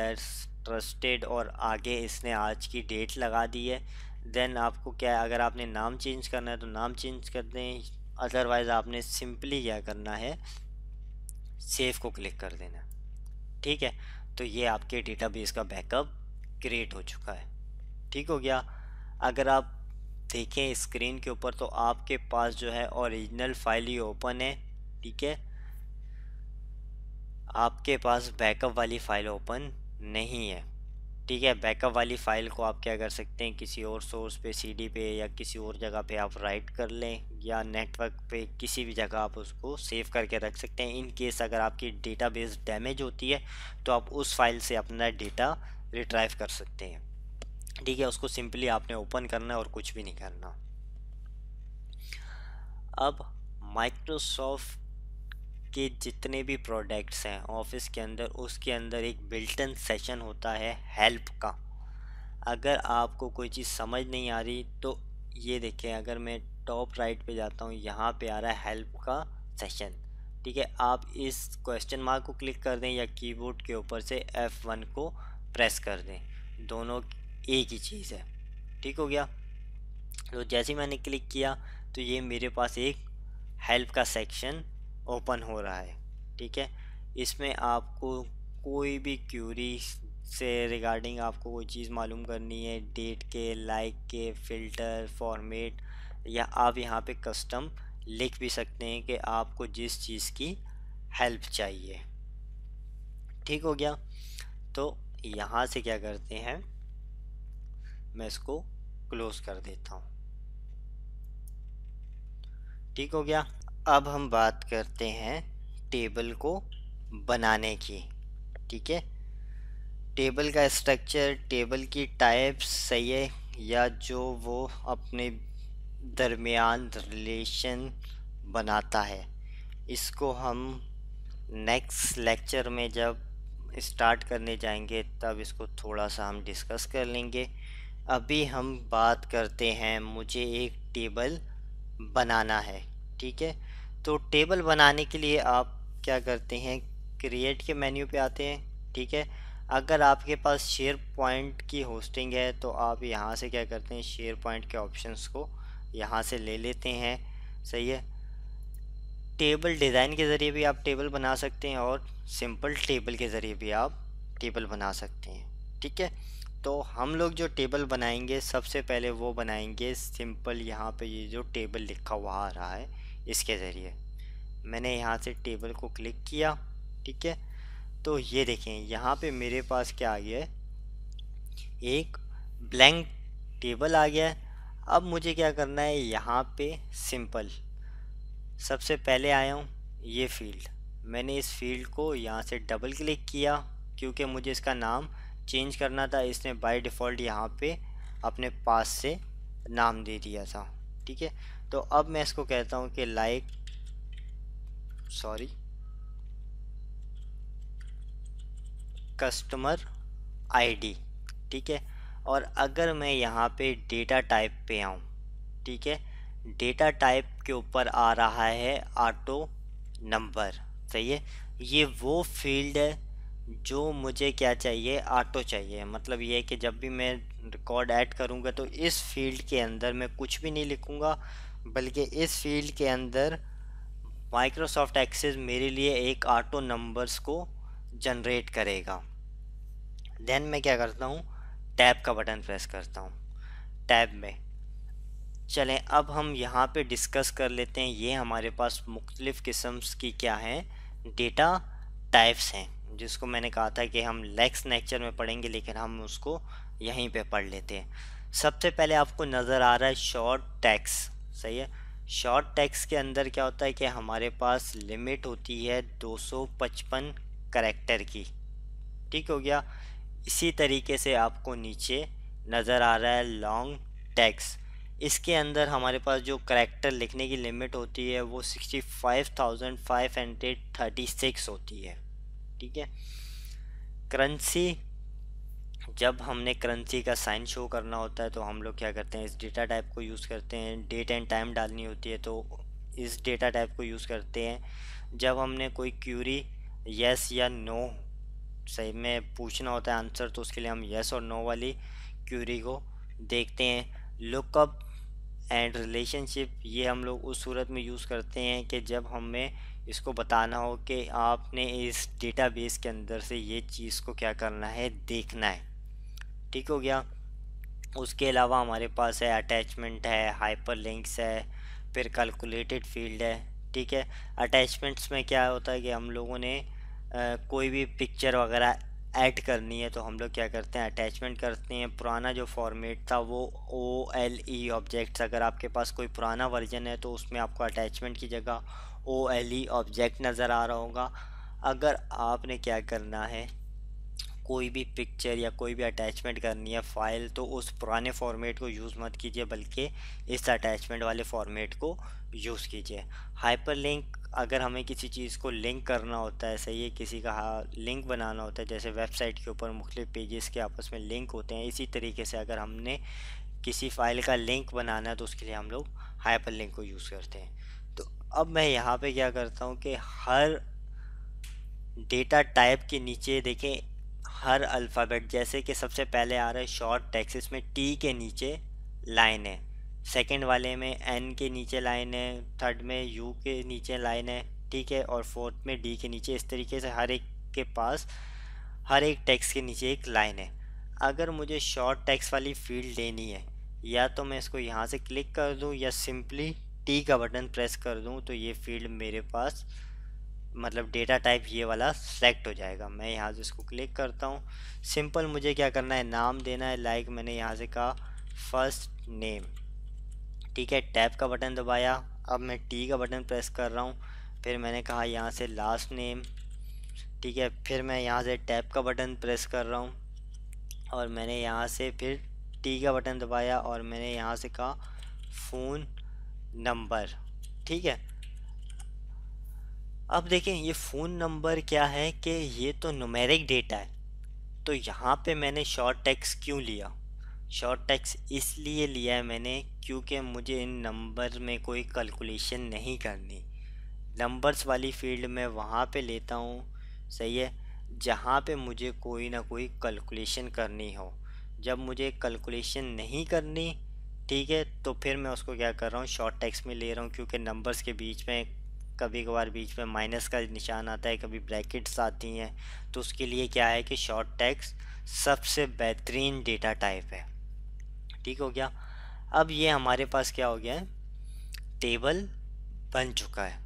ट्रस्टेड, और आगे इसने आज की डेट लगा दी है। देन आपको क्या है, अगर आपने नाम चेंज करना है तो नाम चेंज कर दें, अदरवाइज़ आपने सिंपली क्या करना है, सेव को क्लिक कर देना, ठीक है। तो ये आपके डेटाबेस का बैकअप क्रिएट हो चुका है, ठीक हो गया। अगर आप देखें स्क्रीन के ऊपर तो आपके पास जो है ओरिजिनल फाइल ही ओपन है, ठीक है। आपके पास बैकअप वाली फ़ाइल ओपन नहीं है, ठीक है। बैकअप वाली फ़ाइल को आप क्या कर सकते हैं, किसी और सोर्स पे, CD पे या किसी और जगह पे आप राइट कर लें, या नेटवर्क पे किसी भी जगह आप उसको सेव करके रख सकते हैं। इन केस अगर आपकी डेटाबेस डैमेज होती है तो आप उस फाइल से अपना डेटा रिट्राइव कर सकते हैं, ठीक है। उसको सिंपली आपने ओपन करना है और कुछ भी नहीं करना। अब माइक्रोसॉफ्ट के जितने भी प्रोडक्ट्स हैं ऑफिस के अंदर, उसके अंदर एक बिल्ट इन सेशन होता है हेल्प का। अगर आपको कोई चीज़ समझ नहीं आ रही तो ये देखें, अगर मैं टॉप राइट पे जाता हूँ, यहाँ पे आ रहा है हेल्प का सेशन, ठीक है। आप इस क्वेश्चन मार्क को क्लिक कर दें या कीबोर्ड के ऊपर से F1 को प्रेस कर दें, दोनों एक ही चीज़ है, ठीक हो गया। तो जैसे ही मैंने क्लिक किया तो ये मेरे पास एक हेल्प का सेक्शन ओपन हो रहा है, ठीक है। इसमें आपको कोई भी क्यूरी से रिगार्डिंग आपको कोई चीज़ मालूम करनी है, डेट के, लाइक के, फ़िल्टर, फॉर्मेट, या आप यहाँ पे कस्टम लिख भी सकते हैं कि आपको जिस चीज़ की हेल्प चाहिए, ठीक हो गया। तो यहाँ से क्या करते हैं, मैं इसको क्लोज़ कर देता हूँ, ठीक हो गया। अब हम बात करते हैं टेबल को बनाने की, ठीक है। टेबल का स्ट्रक्चर, टेबल की टाइप्स, सही है, या जो वो अपने दरमियान रिलेशन बनाता है, इसको हम नेक्स्ट लेक्चर में जब स्टार्ट करने जाएंगे तब इसको थोड़ा सा हम डिस्कस कर लेंगे। अभी हम बात करते हैं, मुझे एक टेबल बनाना है, ठीक है। तो टेबल बनाने के लिए आप क्या करते हैं, क्रिएट के मेन्यू पे आते हैं, ठीक है। अगर आपके पास शेयर पॉइंट की होस्टिंग है तो आप यहाँ से क्या करते हैं, शेयर पॉइंट के ऑप्शंस को यहाँ से ले लेते हैं, सही है। टेबल डिज़ाइन के ज़रिए भी आप टेबल बना सकते हैं और सिंपल टेबल के ज़रिए भी आप टेबल बना सकते हैं, ठीक है। तो हम लोग जो टेबल बनाएंगे सबसे पहले वो बनाएंगे सिंपल, यहाँ पे ये जो टेबल लिखा हुआ आ रहा है इसके ज़रिए। मैंने यहाँ से टेबल को क्लिक किया, ठीक है। तो ये देखें यहाँ पे मेरे पास क्या आ गया है, एक ब्लैंक टेबल आ गया है। अब मुझे क्या करना है, यहाँ पे सिंपल सबसे पहले आया हूँ ये फील्ड, मैंने इस फील्ड को यहाँ से डबल क्लिक किया क्योंकि मुझे इसका नाम चेंज करना था। इसने बाय डिफ़ॉल्ट यहाँ पे अपने पास से नाम दे दिया था, ठीक है। तो अब मैं इसको कहता हूँ कि कस्टमर ID, ठीक है। और अगर मैं यहाँ पे डेटा टाइप पे आऊँ, ठीक है, डेटा टाइप के ऊपर आ रहा है ऑटो नंबर, सही है। ये वो फील्ड है जो मुझे क्या चाहिए, ऑटो चाहिए। मतलब ये है कि जब भी मैं रिकॉर्ड ऐड करूँगा तो इस फील्ड के अंदर मैं कुछ भी नहीं लिखूँगा, बल्कि इस फील्ड के अंदर माइक्रोसॉफ्ट एक्सेस मेरे लिए एक ऑटो नंबर्स को जनरेट करेगा। देन मैं क्या करता हूँ, टैब का बटन प्रेस करता हूँ। टैब में चलें, अब हम यहाँ पे डिस्कस कर लेते हैं। ये हमारे पास मुख्तलिफ़ किस्म्स की क्या हैं, डेटा टाइप्स हैं, जिसको मैंने कहा था कि हम नेक्स्ट लेक्चर में पढ़ेंगे, लेकिन हम उसको यहीं पे पढ़ लेते हैं। सबसे पहले आपको नज़र आ रहा है शॉर्ट टेक्स्ट, सही है। शॉर्ट टेक्स्ट के अंदर क्या होता है कि हमारे पास लिमिट होती है 255 करैक्टर की, ठीक हो गया। इसी तरीके से आपको नीचे नज़र आ रहा है लॉन्ग टेक्स्ट, इसके अंदर हमारे पास जो करैक्टर लिखने की लिमिट होती है वो 65,536 होती है। ठीक है। करेंसी, जब हमने करेंसी का साइन शो करना होता है तो हम लोग क्या करते हैं, इस डेटा टाइप को यूज़ करते हैं। डेट एंड टाइम डालनी होती है तो इस डेटा टाइप को यूज़ करते हैं। जब हमने कोई क्यूरी यस या नो सही में पूछना होता है आंसर, तो उसके लिए हम यस और नो वाली क्यूरी को देखते हैं। लुकअप एंड रिलेशनशिप, ये हम लोग उस सूरत में यूज़ करते हैं कि जब हमें इसको बताना हो कि आपने इस डेटाबेस के अंदर से ये चीज़ को क्या करना है, देखना है। ठीक हो गया। उसके अलावा हमारे पास है अटैचमेंट है, हाइपर लिंक्स है, फिर कैलकुलेटेड फील्ड है। ठीक है। अटैचमेंट्स में क्या होता है कि हम लोगों ने कोई भी पिक्चर वगैरह ऐड करनी है तो हम लोग क्या करते हैं, अटैचमेंट करते हैं। पुराना जो फॉर्मेट था वो OLE ऑब्जेक्ट्स, अगर आपके पास कोई पुराना वर्जन है तो उसमें आपको अटैचमेंट की जगह OLE ऑब्जेक्ट नज़र आ रहा होगा। अगर आपने क्या करना है, कोई भी पिक्चर या कोई भी अटैचमेंट करनी है फाइल, तो उस पुराने फॉर्मेट को यूज़ मत कीजिए बल्कि इस अटैचमेंट वाले फॉर्मेट को यूज़ कीजिए। हाइपर लिंक, अगर हमें किसी चीज़ को लिंक करना होता है, सही है, किसी का लिंक बनाना होता है, जैसे वेबसाइट के ऊपर मुख्तलिफ पेजेस के आपस में लिंक होते हैं, इसी तरीके से अगर हमने किसी फाइल का लिंक बनाना है तो उसके लिए हम लोग हाइपर लिंक को यूज़ करते हैं। तो अब मैं यहाँ पे क्या करता हूँ कि हर डेटा टाइप के नीचे देखें, हर अल्फ़ाबेट, जैसे कि सबसे पहले आ रहा है शॉर्ट टेक्स्ट, इसमें टी के नीचे लाइन है, सेकंड वाले में एन के नीचे लाइन है, थर्ड में यू के नीचे लाइन है। ठीक है। और फोर्थ में डी के नीचे, इस तरीके से हर एक के पास हर एक टेक्स्ट के नीचे एक लाइन है। अगर मुझे शॉर्ट टेक्स्ट वाली फील्ड लेनी है, या तो मैं इसको यहाँ से क्लिक कर दूँ या सिंपली टी का बटन प्रेस कर दूँ तो ये फील्ड मेरे पास, मतलब डेटा टाइप ये वाला सेलेक्ट हो जाएगा। मैं यहाँ से इसको क्लिक करता हूँ। सिंपल मुझे क्या करना है, नाम देना है। लाइक मैंने यहाँ से कहा फर्स्ट नेम। ठीक है। टैब का बटन दबाया, अब मैं टी का बटन प्रेस कर रहा हूँ। फिर मैंने कहा यहाँ से लास्ट नेम। ठीक है। फिर मैं यहाँ से टैब का बटन प्रेस कर रहा हूँ और मैंने यहाँ से फिर टी का बटन दबाया और मैंने यहाँ से कहा फ़ोन नंबर। ठीक है। अब देखें ये फ़ोन नंबर क्या है कि ये तो न्यूमेरिक डेटा है, तो यहाँ पे मैंने शॉर्ट टेक्स्ट क्यों लिया? शॉर्ट टेक्स्ट इसलिए लिया है मैंने क्योंकि मुझे इन नंबर में कोई कैलकुलेशन नहीं करनी। नंबर्स वाली फील्ड में वहाँ पे लेता हूँ, सही है, जहाँ पे मुझे कोई ना कोई कैलकुलेशन करनी हो। जब मुझे कैलकुलेशन नहीं करनी, ठीक है, तो फिर मैं उसको क्या कर रहा हूँ, शॉर्ट टेक्स्ट में ले रहा हूँ, क्योंकि नंबर्स के बीच में कभी कभार बीच में माइनस का निशान आता है, कभी ब्रैकेट्स आती हैं, तो उसके लिए क्या है कि शॉर्ट टेक्स्ट सबसे बेहतरीन डेटा टाइप है। ठीक हो गया। अब ये हमारे पास क्या हो गया है, टेबल बन चुका है।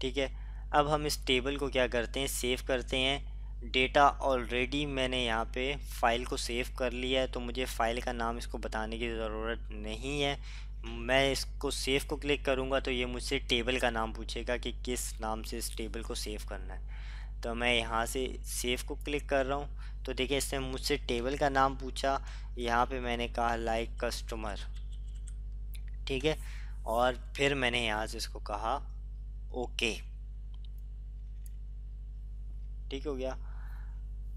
ठीक है। अब हम इस टेबल को क्या करते हैं, सेव करते हैं। डेटा ऑलरेडी मैंने यहाँ पे फ़ाइल को सेव कर लिया है, तो मुझे फ़ाइल का नाम इसको बताने की ज़रूरत नहीं है। मैं इसको सेव को क्लिक करूँगा तो ये मुझसे टेबल का नाम पूछेगा कि किस नाम से इस टेबल को सेव करना है। तो मैं यहाँ से सेव को क्लिक कर रहा हूँ, तो देखिए इसने मुझसे टेबल का नाम पूछा। यहाँ पे मैंने कहा लाइक कस्टमर। ठीक है। और फिर मैंने यहाँ से इसको कहा ओके। ठीक हो गया।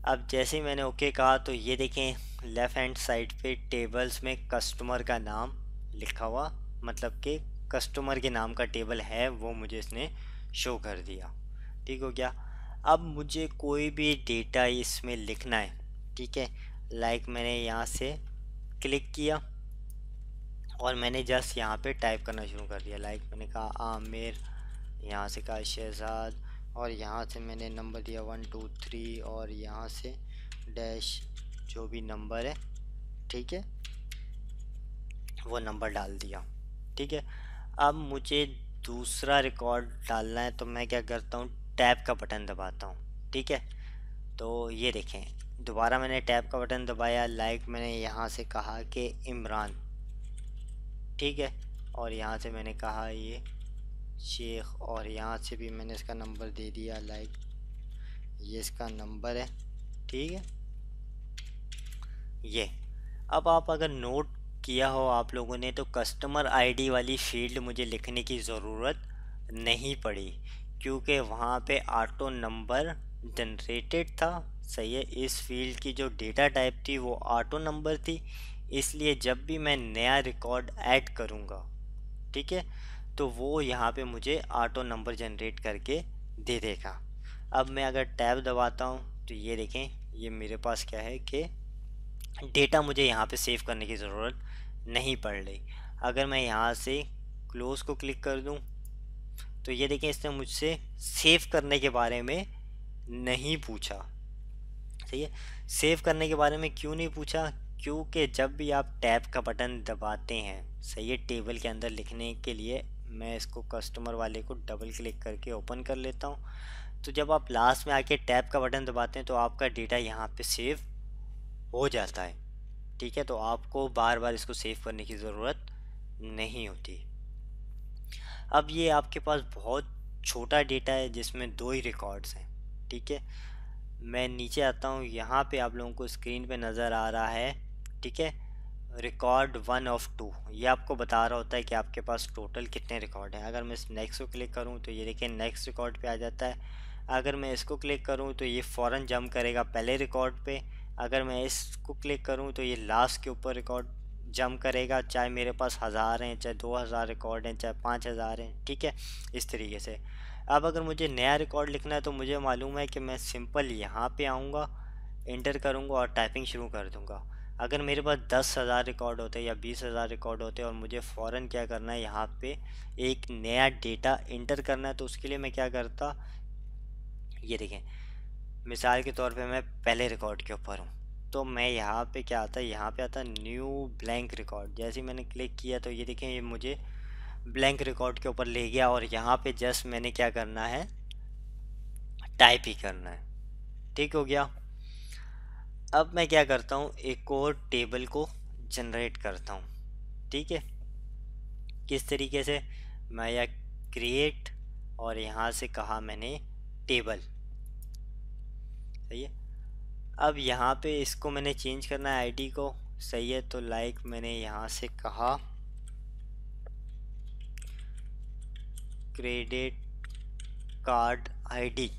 अब जैसे ही मैंने ओके कहा तो ये देखें लेफ़्ट हैंड साइड पे टेबल्स में कस्टमर का नाम लिखा हुआ, मतलब कि कस्टमर के नाम का टेबल है वो मुझे इसने शो कर दिया। ठीक हो गया। अब मुझे कोई भी डेटा इसमें लिखना है। ठीक है। लाइक मैंने यहाँ से क्लिक किया और मैंने जस्ट यहाँ पे टाइप करना शुरू कर दिया। लाइक मैंने कहा आमिर, यहाँ से कहा शहजाद, और यहाँ से मैंने नंबर दिया 1 2 3 और यहाँ से डैश जो भी नंबर है, ठीक है, वो नंबर डाल दिया। ठीक है। अब मुझे दूसरा रिकॉर्ड डालना है तो मैं क्या करता हूँ, टैब का बटन दबाता हूँ। ठीक है। तो ये देखें दोबारा मैंने टैब का बटन दबाया। लाइक मैंने यहाँ से कहा कि इमरान। ठीक है। और यहाँ से मैंने कहा ये शेख, और यहाँ से भी मैंने इसका नंबर दे दिया। लाइक ये इसका नंबर है। ठीक है। ये अब आप अगर नोट किया हो आप लोगों ने, तो कस्टमर आईडी वाली फील्ड मुझे लिखने की ज़रूरत नहीं पड़ी, क्योंकि वहाँ पे ऑटो नंबर जनरेटेड था। सही है, इस फील्ड की जो डेटा टाइप थी वो ऑटो नंबर थी, इसलिए जब भी मैं नया रिकॉर्ड ऐड करूँगा, ठीक है, तो वो यहाँ पे मुझे ऑटो नंबर जनरेट करके दे देगा। अब मैं अगर टैब दबाता हूँ तो ये देखें, ये मेरे पास क्या है कि डेटा मुझे यहाँ पे सेव करने की ज़रूरत नहीं पड़ रही। अगर मैं यहाँ से क्लोज़ को क्लिक कर दूँ तो ये देखें, इसने मुझसे सेव करने के बारे में नहीं पूछा। सही है, सेव करने के बारे में क्यों नहीं पूछा? क्योंकि जब भी आप टैब का बटन दबाते हैं, सही है, टेबल के अंदर लिखने के लिए, मैं इसको कस्टमर वाले को डबल क्लिक करके ओपन कर लेता हूँ, तो जब आप लास्ट में आके टैब का बटन दबाते हैं तो आपका डेटा यहाँ पे सेव हो जाता है। ठीक है, तो आपको बार बार इसको सेव करने की ज़रूरत नहीं होती। अब ये आपके पास बहुत छोटा डेटा है जिसमें दो ही रिकॉर्ड्स हैं। ठीक है, मैं नीचे आता हूँ, यहाँ पे आप लोगों को स्क्रीन पे नज़र आ रहा है, ठीक है, रिकॉर्ड 1 of 2, ये आपको बता रहा होता है कि आपके पास टोटल कितने रिकॉर्ड हैं। अगर मैं इस नेक्स्ट को क्लिक करूँ तो ये देखिए नेक्स्ट रिकॉर्ड पे आ जाता है। अगर मैं इसको क्लिक करूँ तो ये फ़ौरन जंप करेगा पहले रिकॉर्ड पे। अगर मैं इसको क्लिक करूँ तो ये लास्ट के ऊपर रिकॉर्ड जंप करेगा, चाहे मेरे पास 1000 हैं, चाहे 2000 रिकॉर्ड हैं, चाहे 5000 हैं। ठीक है, इस तरीके से। अब अगर मुझे नया रिकॉर्ड लिखना है तो मुझे मालूम है कि मैं सिंपल यहाँ पे आऊँगा, इंटर करूँगा और टाइपिंग शुरू कर दूँगा। अगर मेरे पास 10,000 रिकॉर्ड होते या 20,000 रिकॉर्ड होते और मुझे फ़ौरन क्या करना है, यहाँ पे एक नया डेटा इंटर करना है, तो उसके लिए मैं क्या करता, ये देखें, मिसाल के तौर पे मैं पहले रिकॉर्ड के ऊपर हूँ, तो मैं यहाँ पे क्या आता है, यहाँ पे आता है न्यू ब्लैंक रिकॉर्ड। जैसे ही मैंने क्लिक किया तो ये देखें, ये मुझे ब्लैंक रिकॉर्ड के ऊपर ले गया और यहाँ पे जस्ट मैंने क्या करना है, टाइप ही करना है। ठीक हो गया। अब मैं क्या करता हूँ, एक और टेबल को जनरेट करता हूँ। ठीक है, किस तरीके से, मैं या क्रिएट और यहाँ से कहा मैंने टेबल। सही है, अब यहाँ पे इसको मैंने चेंज करना है आईडी को। सही है, तो लाइक मैंने यहाँ से कहा क्रेडिट कार्ड आईडी।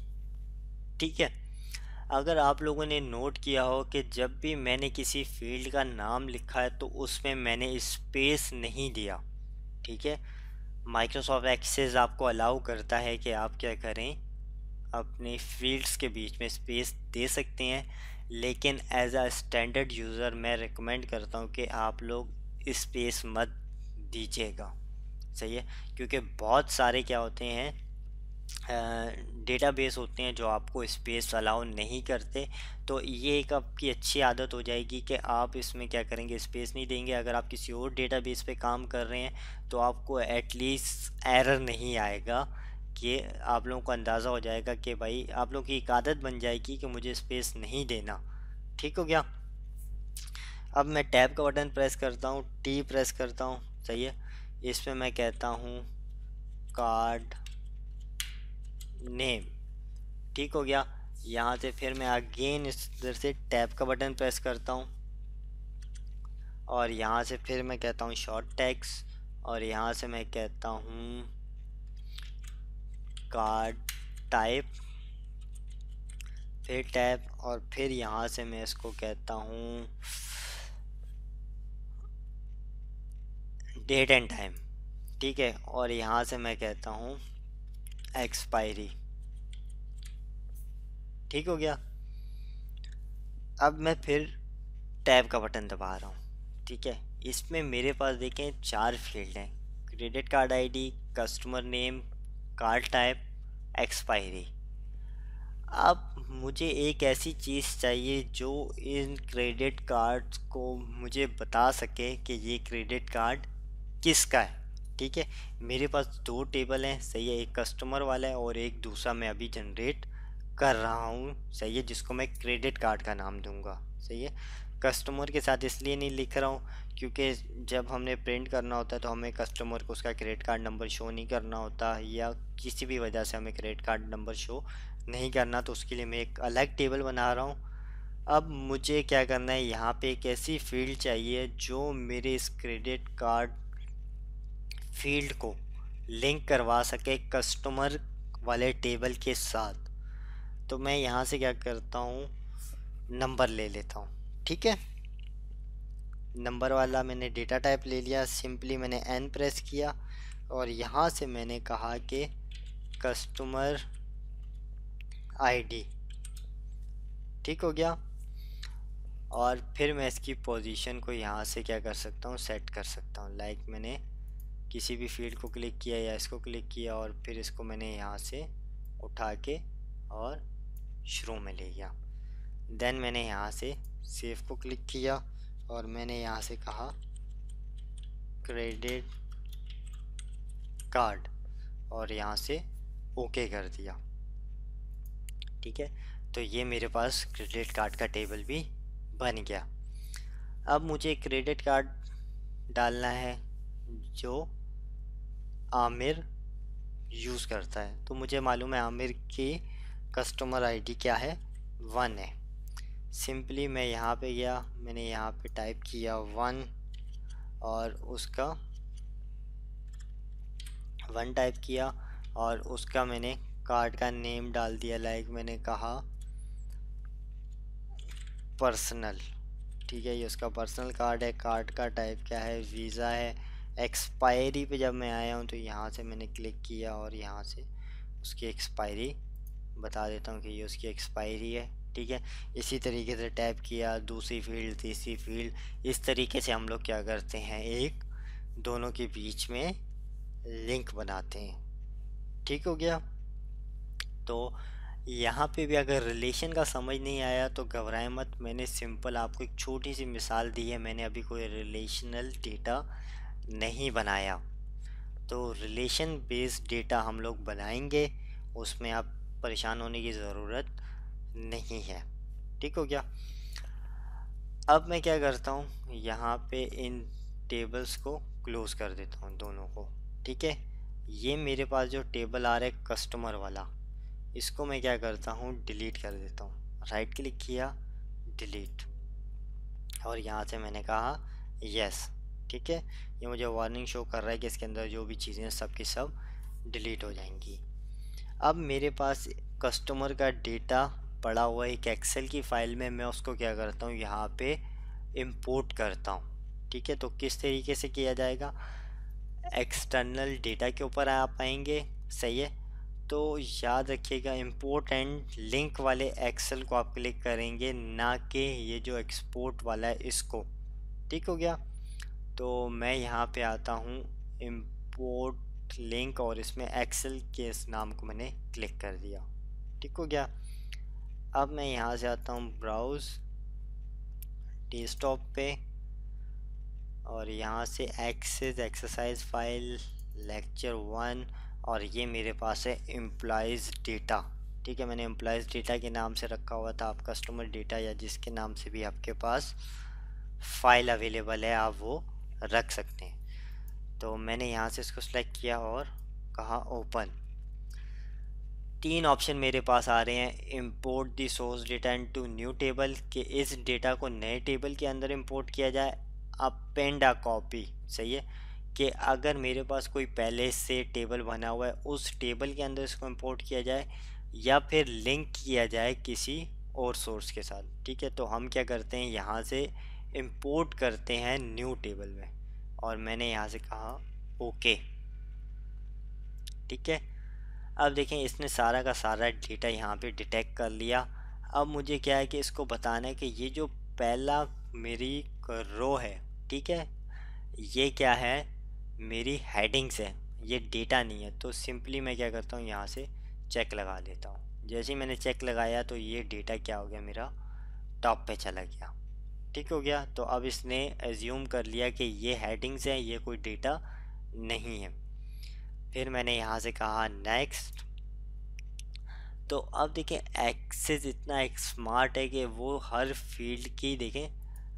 ठीक है, अगर आप लोगों ने नोट किया हो कि जब भी मैंने किसी फील्ड का नाम लिखा है तो उसमें मैंने स्पेस नहीं दिया। ठीक है, माइक्रोसॉफ्ट एक्सेस आपको अलाउ करता है कि आप क्या करें, अपने फील्ड्स के बीच में स्पेस दे सकते हैं, लेकिन एज अ स्टैंडर्ड यूज़र मैं रिकमेंड करता हूं कि आप लोग स्पेस मत दीजिएगा। सही है, क्योंकि बहुत सारे क्या होते हैं, डेटाबेस होते हैं जो आपको स्पेस अलाउ नहीं करते। तो ये एक आपकी अच्छी आदत हो जाएगी कि आप इसमें क्या करेंगे, स्पेस नहीं देंगे। अगर आप किसी और डेटाबेस पे काम कर रहे हैं तो आपको एटलीस्ट एरर नहीं आएगा, कि आप लोगों को अंदाज़ा हो जाएगा कि भाई आप लोगों की एक आदत बन जाएगी कि मुझे स्पेस नहीं देना। ठीक हो गया। अब मैं टैब का बटन प्रेस करता हूँ, टी प्रेस करता हूँ। सही है, इसमें मैं कहता हूँ कार्ड नेम। ठीक हो गया। यहाँ से फिर मैं अगेन इधर से टैब का बटन प्रेस करता हूँ और यहाँ से फिर मैं कहता हूँ शॉर्ट टेक्स्ट और यहाँ से मैं कहता हूँ कार्ड टाइप, फिर टैब और फिर यहाँ से मैं इसको कहता हूँ डेट एंड टाइम। ठीक है, और यहाँ से मैं कहता हूँ एक्सपायरी। ठीक हो गया। अब मैं फिर टैब का बटन दबा रहा हूँ। ठीक है, इसमें मेरे पास देखें 4 फील्ड हैं, credit card ID, customer name, card type, expiry. अब मुझे एक ऐसी चीज़ चाहिए जो इन क्रेडिट कार्ड्स को मुझे बता सके कि ये क्रेडिट कार्ड किसका है। ठीक है, मेरे पास 2 टेबल हैं। सही है, एक कस्टमर वाला है और एक दूसरा मैं अभी जनरेट कर रहा हूँ। सही है, जिसको मैं क्रेडिट कार्ड का नाम दूंगा। सही है, कस्टमर के साथ इसलिए नहीं लिख रहा हूँ क्योंकि जब हमने प्रिंट करना होता है तो हमें कस्टमर को उसका क्रेडिट कार्ड नंबर शो नहीं करना होता, या किसी भी वजह से हमें क्रेडिट कार्ड नंबर शो नहीं करना, तो उसके लिए मैं एक अलग टेबल बना रहा हूँ। अब मुझे क्या करना है, यहाँ पे एक ऐसी फील्ड चाहिए जो मेरे इस क्रेडिट कार्ड फील्ड को लिंक करवा सके कस्टमर वाले टेबल के साथ। तो मैं यहाँ से क्या करता हूँ, नंबर ले लेता हूँ। ठीक है, नंबर वाला मैंने डेटा टाइप ले लिया, सिंपली मैंने एन प्रेस किया और यहाँ से मैंने कहा कि कस्टमर आईडी। ठीक हो गया। और फिर मैं इसकी पोजीशन को यहाँ से क्या कर सकता हूँ, सेट कर सकता हूँ। लाइक मैंने किसी भी फील्ड को क्लिक किया या इसको क्लिक किया और फिर इसको मैंने यहाँ से उठा के और शुरू में ले गया। देन मैंने यहाँ से सेव को क्लिक किया और मैंने यहाँ से कहा क्रेडिट कार्ड और यहाँ से ओके कर दिया। ठीक है, तो ये मेरे पास क्रेडिट कार्ड का टेबल भी बन गया। अब मुझे क्रेडिट कार्ड डालना है जो आमिर यूज़ करता है। तो मुझे मालूम है आमिर की कस्टमर आईडी क्या है, 1 है। सिंपली मैं यहाँ पे गया, मैंने यहाँ पे टाइप किया 1 और उसका 1 टाइप किया और उसका मैंने कार्ड का नेम डाल दिया। लाइक मैंने कहा पर्सनल। ठीक है, ये उसका पर्सनल कार्ड है। कार्ड का टाइप क्या है, वीज़ा है। एक्सपायरी पे जब मैं आया हूँ तो यहाँ से मैंने क्लिक किया और यहाँ से उसकी एक्सपायरी बता देता हूँ कि ये उसकी एक्सपायरी है। ठीक है, इसी तरीके से टैप किया, दूसरी फील्ड, तीसरी फील्ड, इस तरीके से हम लोग क्या करते हैं, एक दोनों के बीच में लिंक बनाते हैं। ठीक हो गया। तो यहाँ पे भी अगर रिलेशन का समझ नहीं आया तो घबराएं मत, मैंने सिंपल आपको एक छोटी सी मिसाल दी है। मैंने अभी कोई रिलेशनल डेटा नहीं बनाया। तो रिलेशन बेस्ड डेटा हम लोग बनाएंगे, उसमें आप परेशान होने की ज़रूरत नहीं है। ठीक हो गया। अब मैं क्या करता हूँ, यहाँ पे इन टेबल्स को क्लोज कर देता हूँ दोनों को। ठीक है, ये मेरे पास जो टेबल आ रहा है कस्टमर वाला, इसको मैं क्या करता हूँ, डिलीट कर देता हूँ। राइट क्लिक किया, डिलीट, और यहाँ से मैंने कहा यस। ठीक है, ये मुझे वार्निंग शो कर रहा है कि इसके अंदर जो भी चीज़ें सब की सब डिलीट हो जाएंगी। अब मेरे पास कस्टमर का डेटा पड़ा हुआ है एक एक्सेल की फ़ाइल में, मैं उसको क्या करता हूँ, यहाँ पे इंपोर्ट करता हूँ। ठीक है, तो किस तरीके से किया जाएगा, एक्सटर्नल डेटा के ऊपर आप आएंगे। सही है, तो याद रखिएगा इंपोर्ट एंड लिंक वाले एक्सेल को आप क्लिक करेंगे, ना कि ये जो एक्सपोर्ट वाला है इसको। ठीक हो गया। तो मैं यहाँ पे आता हूँ इंपोर्ट लिंक और इसमें एक्सेल के इस नाम को मैंने क्लिक कर दिया। ठीक हो गया। अब मैं यहाँ से आता हूँ ब्राउज़ डेस्कटॉप पे और यहाँ से एक्सेस एक्सरसाइज फाइल लेक्चर 1 और ये मेरे पास है एम्प्लॉयज़ डेटा। ठीक है, मैंने एम्प्लॉयज़ डेटा के नाम से रखा हुआ था, आप कस्टमर डेटा या जिसके नाम से भी आपके पास फाइल अवेलेबल है आप वो रख सकते हैं। तो मैंने यहाँ से इसको सेलेक्ट किया और कहा ओपन। 3 ऑप्शन मेरे पास आ रहे हैं, इंपोर्ट दी source data into new table, कि इस डेटा को नए टेबल के अंदर इंपोर्ट किया जाए, अपेंड अ कॉपी। सही है, कि अगर मेरे पास कोई पहले से टेबल बना हुआ है उस टेबल के अंदर इसको इंपोर्ट किया जाए, या फिर लिंक किया जाए किसी और सोर्स के साथ। ठीक है, तो हम क्या करते हैं, यहाँ से इंपोर्ट करते हैं न्यू टेबल में और मैंने यहाँ से कहा ओके। ठीक है, अब देखें इसने सारा का सारा डेटा यहाँ पे डिटेक्ट कर लिया। अब मुझे क्या है कि इसको बताना है कि ये जो पहला मेरी रो है, ठीक है, ये क्या है, मेरी हेडिंग्स है, ये डेटा नहीं है। तो सिंपली मैं क्या करता हूँ, यहाँ से चेक लगा देता हूँ। जैसे ही मैंने चेक लगाया तो ये डेटा क्या हो गया, मेरा टॉप पे चला गया। ठीक हो गया। तो अब इसने एज्यूम कर लिया कि ये हेडिंग्स हैं, ये कोई डेटा नहीं है। फिर मैंने यहाँ से कहा नेक्स्ट। तो अब देखें एक्सेस इतना एक स्मार्ट है कि वो हर फील्ड की, देखें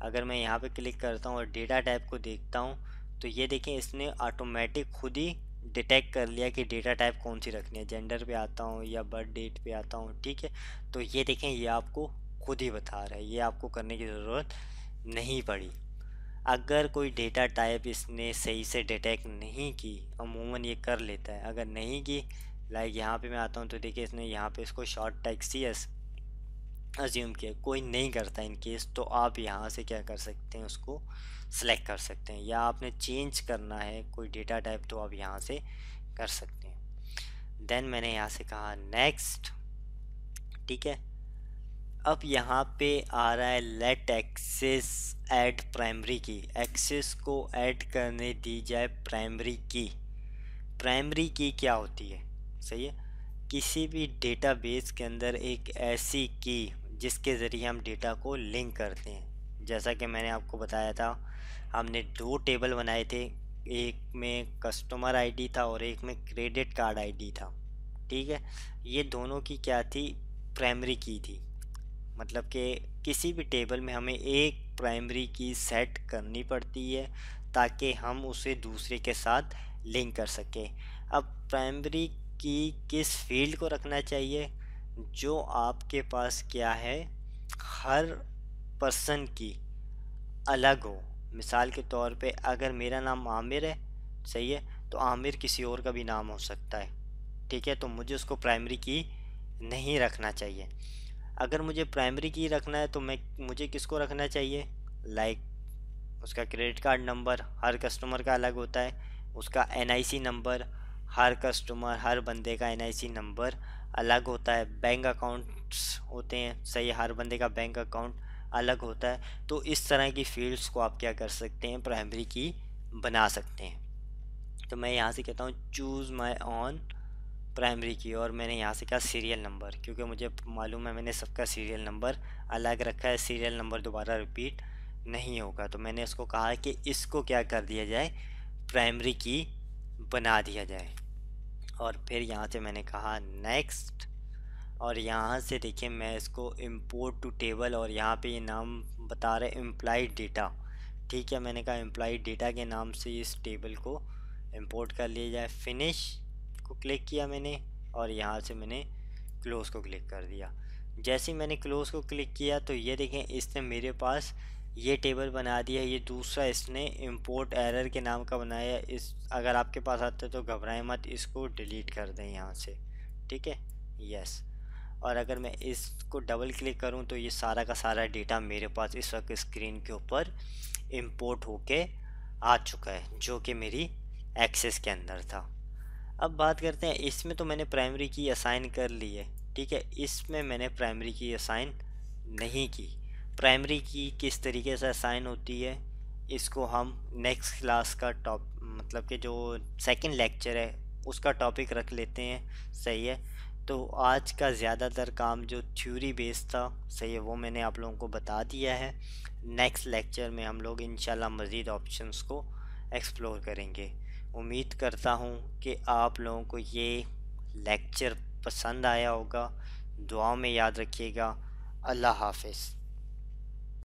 अगर मैं यहाँ पे क्लिक करता हूँ और डेटा टाइप को देखता हूँ तो ये देखें इसने ऑटोमेटिक खुद ही डिटेक्ट कर लिया कि डेटा टाइप कौन सी रखनी है। जेंडर पे आता हूँ या बर्थ डेट पे आता हूँ। ठीक है, तो ये देखें ये आपको खुद ही बता रहा है, ये आपको करने की ज़रूरत नहीं पड़ी। अगर कोई डेटा टाइप इसने सही से डिटेक्ट नहीं की, अमूमन ये कर लेता है, अगर नहीं की, लाइक यहाँ पे मैं आता हूँ तो देखिए इसने यहाँ पे इसको शॉर्ट टेक्स्ट ही अज्यूम किया, कोई नहीं करता इन केस, तो आप यहाँ से क्या कर सकते हैं, उसको सेलेक्ट कर सकते हैं, या आपने चेंज करना है कोई डेटा टाइप तो आप यहाँ से कर सकते हैं। देन मैंने यहाँ से कहा नेक्स्ट, ठीक है। अब यहाँ पे आ रहा है लेट एक्सेस ऐड प्राइमरी की, एक्सेस को ऐड करने दी जाए प्राइमरी की। प्राइमरी की क्या होती है, सही है, किसी भी डेटाबेस के अंदर एक ऐसी की जिसके ज़रिए हम डेटा को लिंक करते हैं। जैसा कि मैंने आपको बताया था, हमने दो टेबल बनाए थे, एक में कस्टमर आईडी था और एक में क्रेडिट कार्ड आईडी था, ठीक है। ये दोनों की क्या थी, प्राइमरी की थी, मतलब कि किसी भी टेबल में हमें एक प्राइमरी की सेट करनी पड़ती है ताकि हम उसे दूसरे के साथ लिंक कर सकें। अब प्राइमरी की किस फील्ड को रखना चाहिए, जो आपके पास क्या है, हर पर्सन की अलग हो। मिसाल के तौर पे अगर मेरा नाम आमिर है, सही है, तो आमिर किसी और का भी नाम हो सकता है, ठीक है, तो मुझे उसको प्राइमरी की नहीं रखना चाहिए। अगर मुझे प्राइमरी की रखना है तो मुझे किसको रखना चाहिए, लाइक उसका क्रेडिट कार्ड नंबर हर कस्टमर का अलग होता है, उसका एनआईसी नंबर, हर कस्टमर हर बंदे का एनआईसी नंबर अलग होता है, बैंक अकाउंट्स होते हैं, सही, हर बंदे का बैंक अकाउंट अलग होता है। तो इस तरह की फील्ड्स को आप क्या कर सकते हैं, प्राइमरी की बना सकते हैं। तो मैं यहाँ से कहता हूँ चूज़ माई ऑन प्राइमरी की, और मैंने यहाँ से कहा सीरियल नंबर, क्योंकि मुझे मालूम है मैंने सबका सीरियल नंबर अलग रखा है, सीरियल नंबर दोबारा रिपीट नहीं होगा, तो मैंने इसको कहा कि इसको क्या कर दिया जाए, प्राइमरी की बना दिया जाए। और फिर यहाँ से मैंने कहा नेक्स्ट, और यहाँ से देखिए मैं इसको इंपोर्ट टू टेबल, और यहाँ पे ये नाम बता रहे एम्प्लॉयड डेटा, ठीक है, मैंने कहा एम्प्लॉयड डेटा के नाम से इस टेबल को इंपोर्ट कर लिया जाए। फिनिश को क्लिक किया मैंने, और यहाँ से मैंने क्लोज़ को क्लिक कर दिया। जैसे ही मैंने क्लोज़ को क्लिक किया तो ये देखें इसने मेरे पास ये टेबल बना दिया। ये दूसरा इसने इंपोर्ट एरर के नाम का बनाया। इस अगर आपके पास आता है तो घबराएं मत, इसको डिलीट कर दें यहाँ से, ठीक है, यस। और अगर मैं इसको डबल क्लिक करूँ तो ये सारा का सारा डेटा मेरे पास इस वक्त स्क्रीन के ऊपर इंपोर्ट होके आ चुका है, जो कि मेरी एक्सेस के अंदर था। अब बात करते हैं, इसमें तो मैंने प्राइमरी की असाइन कर ली है, ठीक है, इसमें मैंने प्राइमरी की असाइन नहीं की। प्राइमरी की किस तरीके से असाइन होती है, इसको हम नेक्स्ट क्लास का मतलब कि जो सेकंड लेक्चर है उसका टॉपिक रख लेते हैं, सही है। तो आज का ज़्यादातर काम जो थ्योरी बेस्ड था, सही है, वो मैंने आप लोगों को बता दिया है। नेक्स्ट लेक्चर में हम लोग इंशाल्लाह मज़ीद ऑप्शंस को एक्सप्लोर करेंगे। उम्मीद करता हूँ कि आप लोगों को ये लेक्चर पसंद आया होगा। दुआ में याद रखिएगा। अल्लाह हाफ़िज़।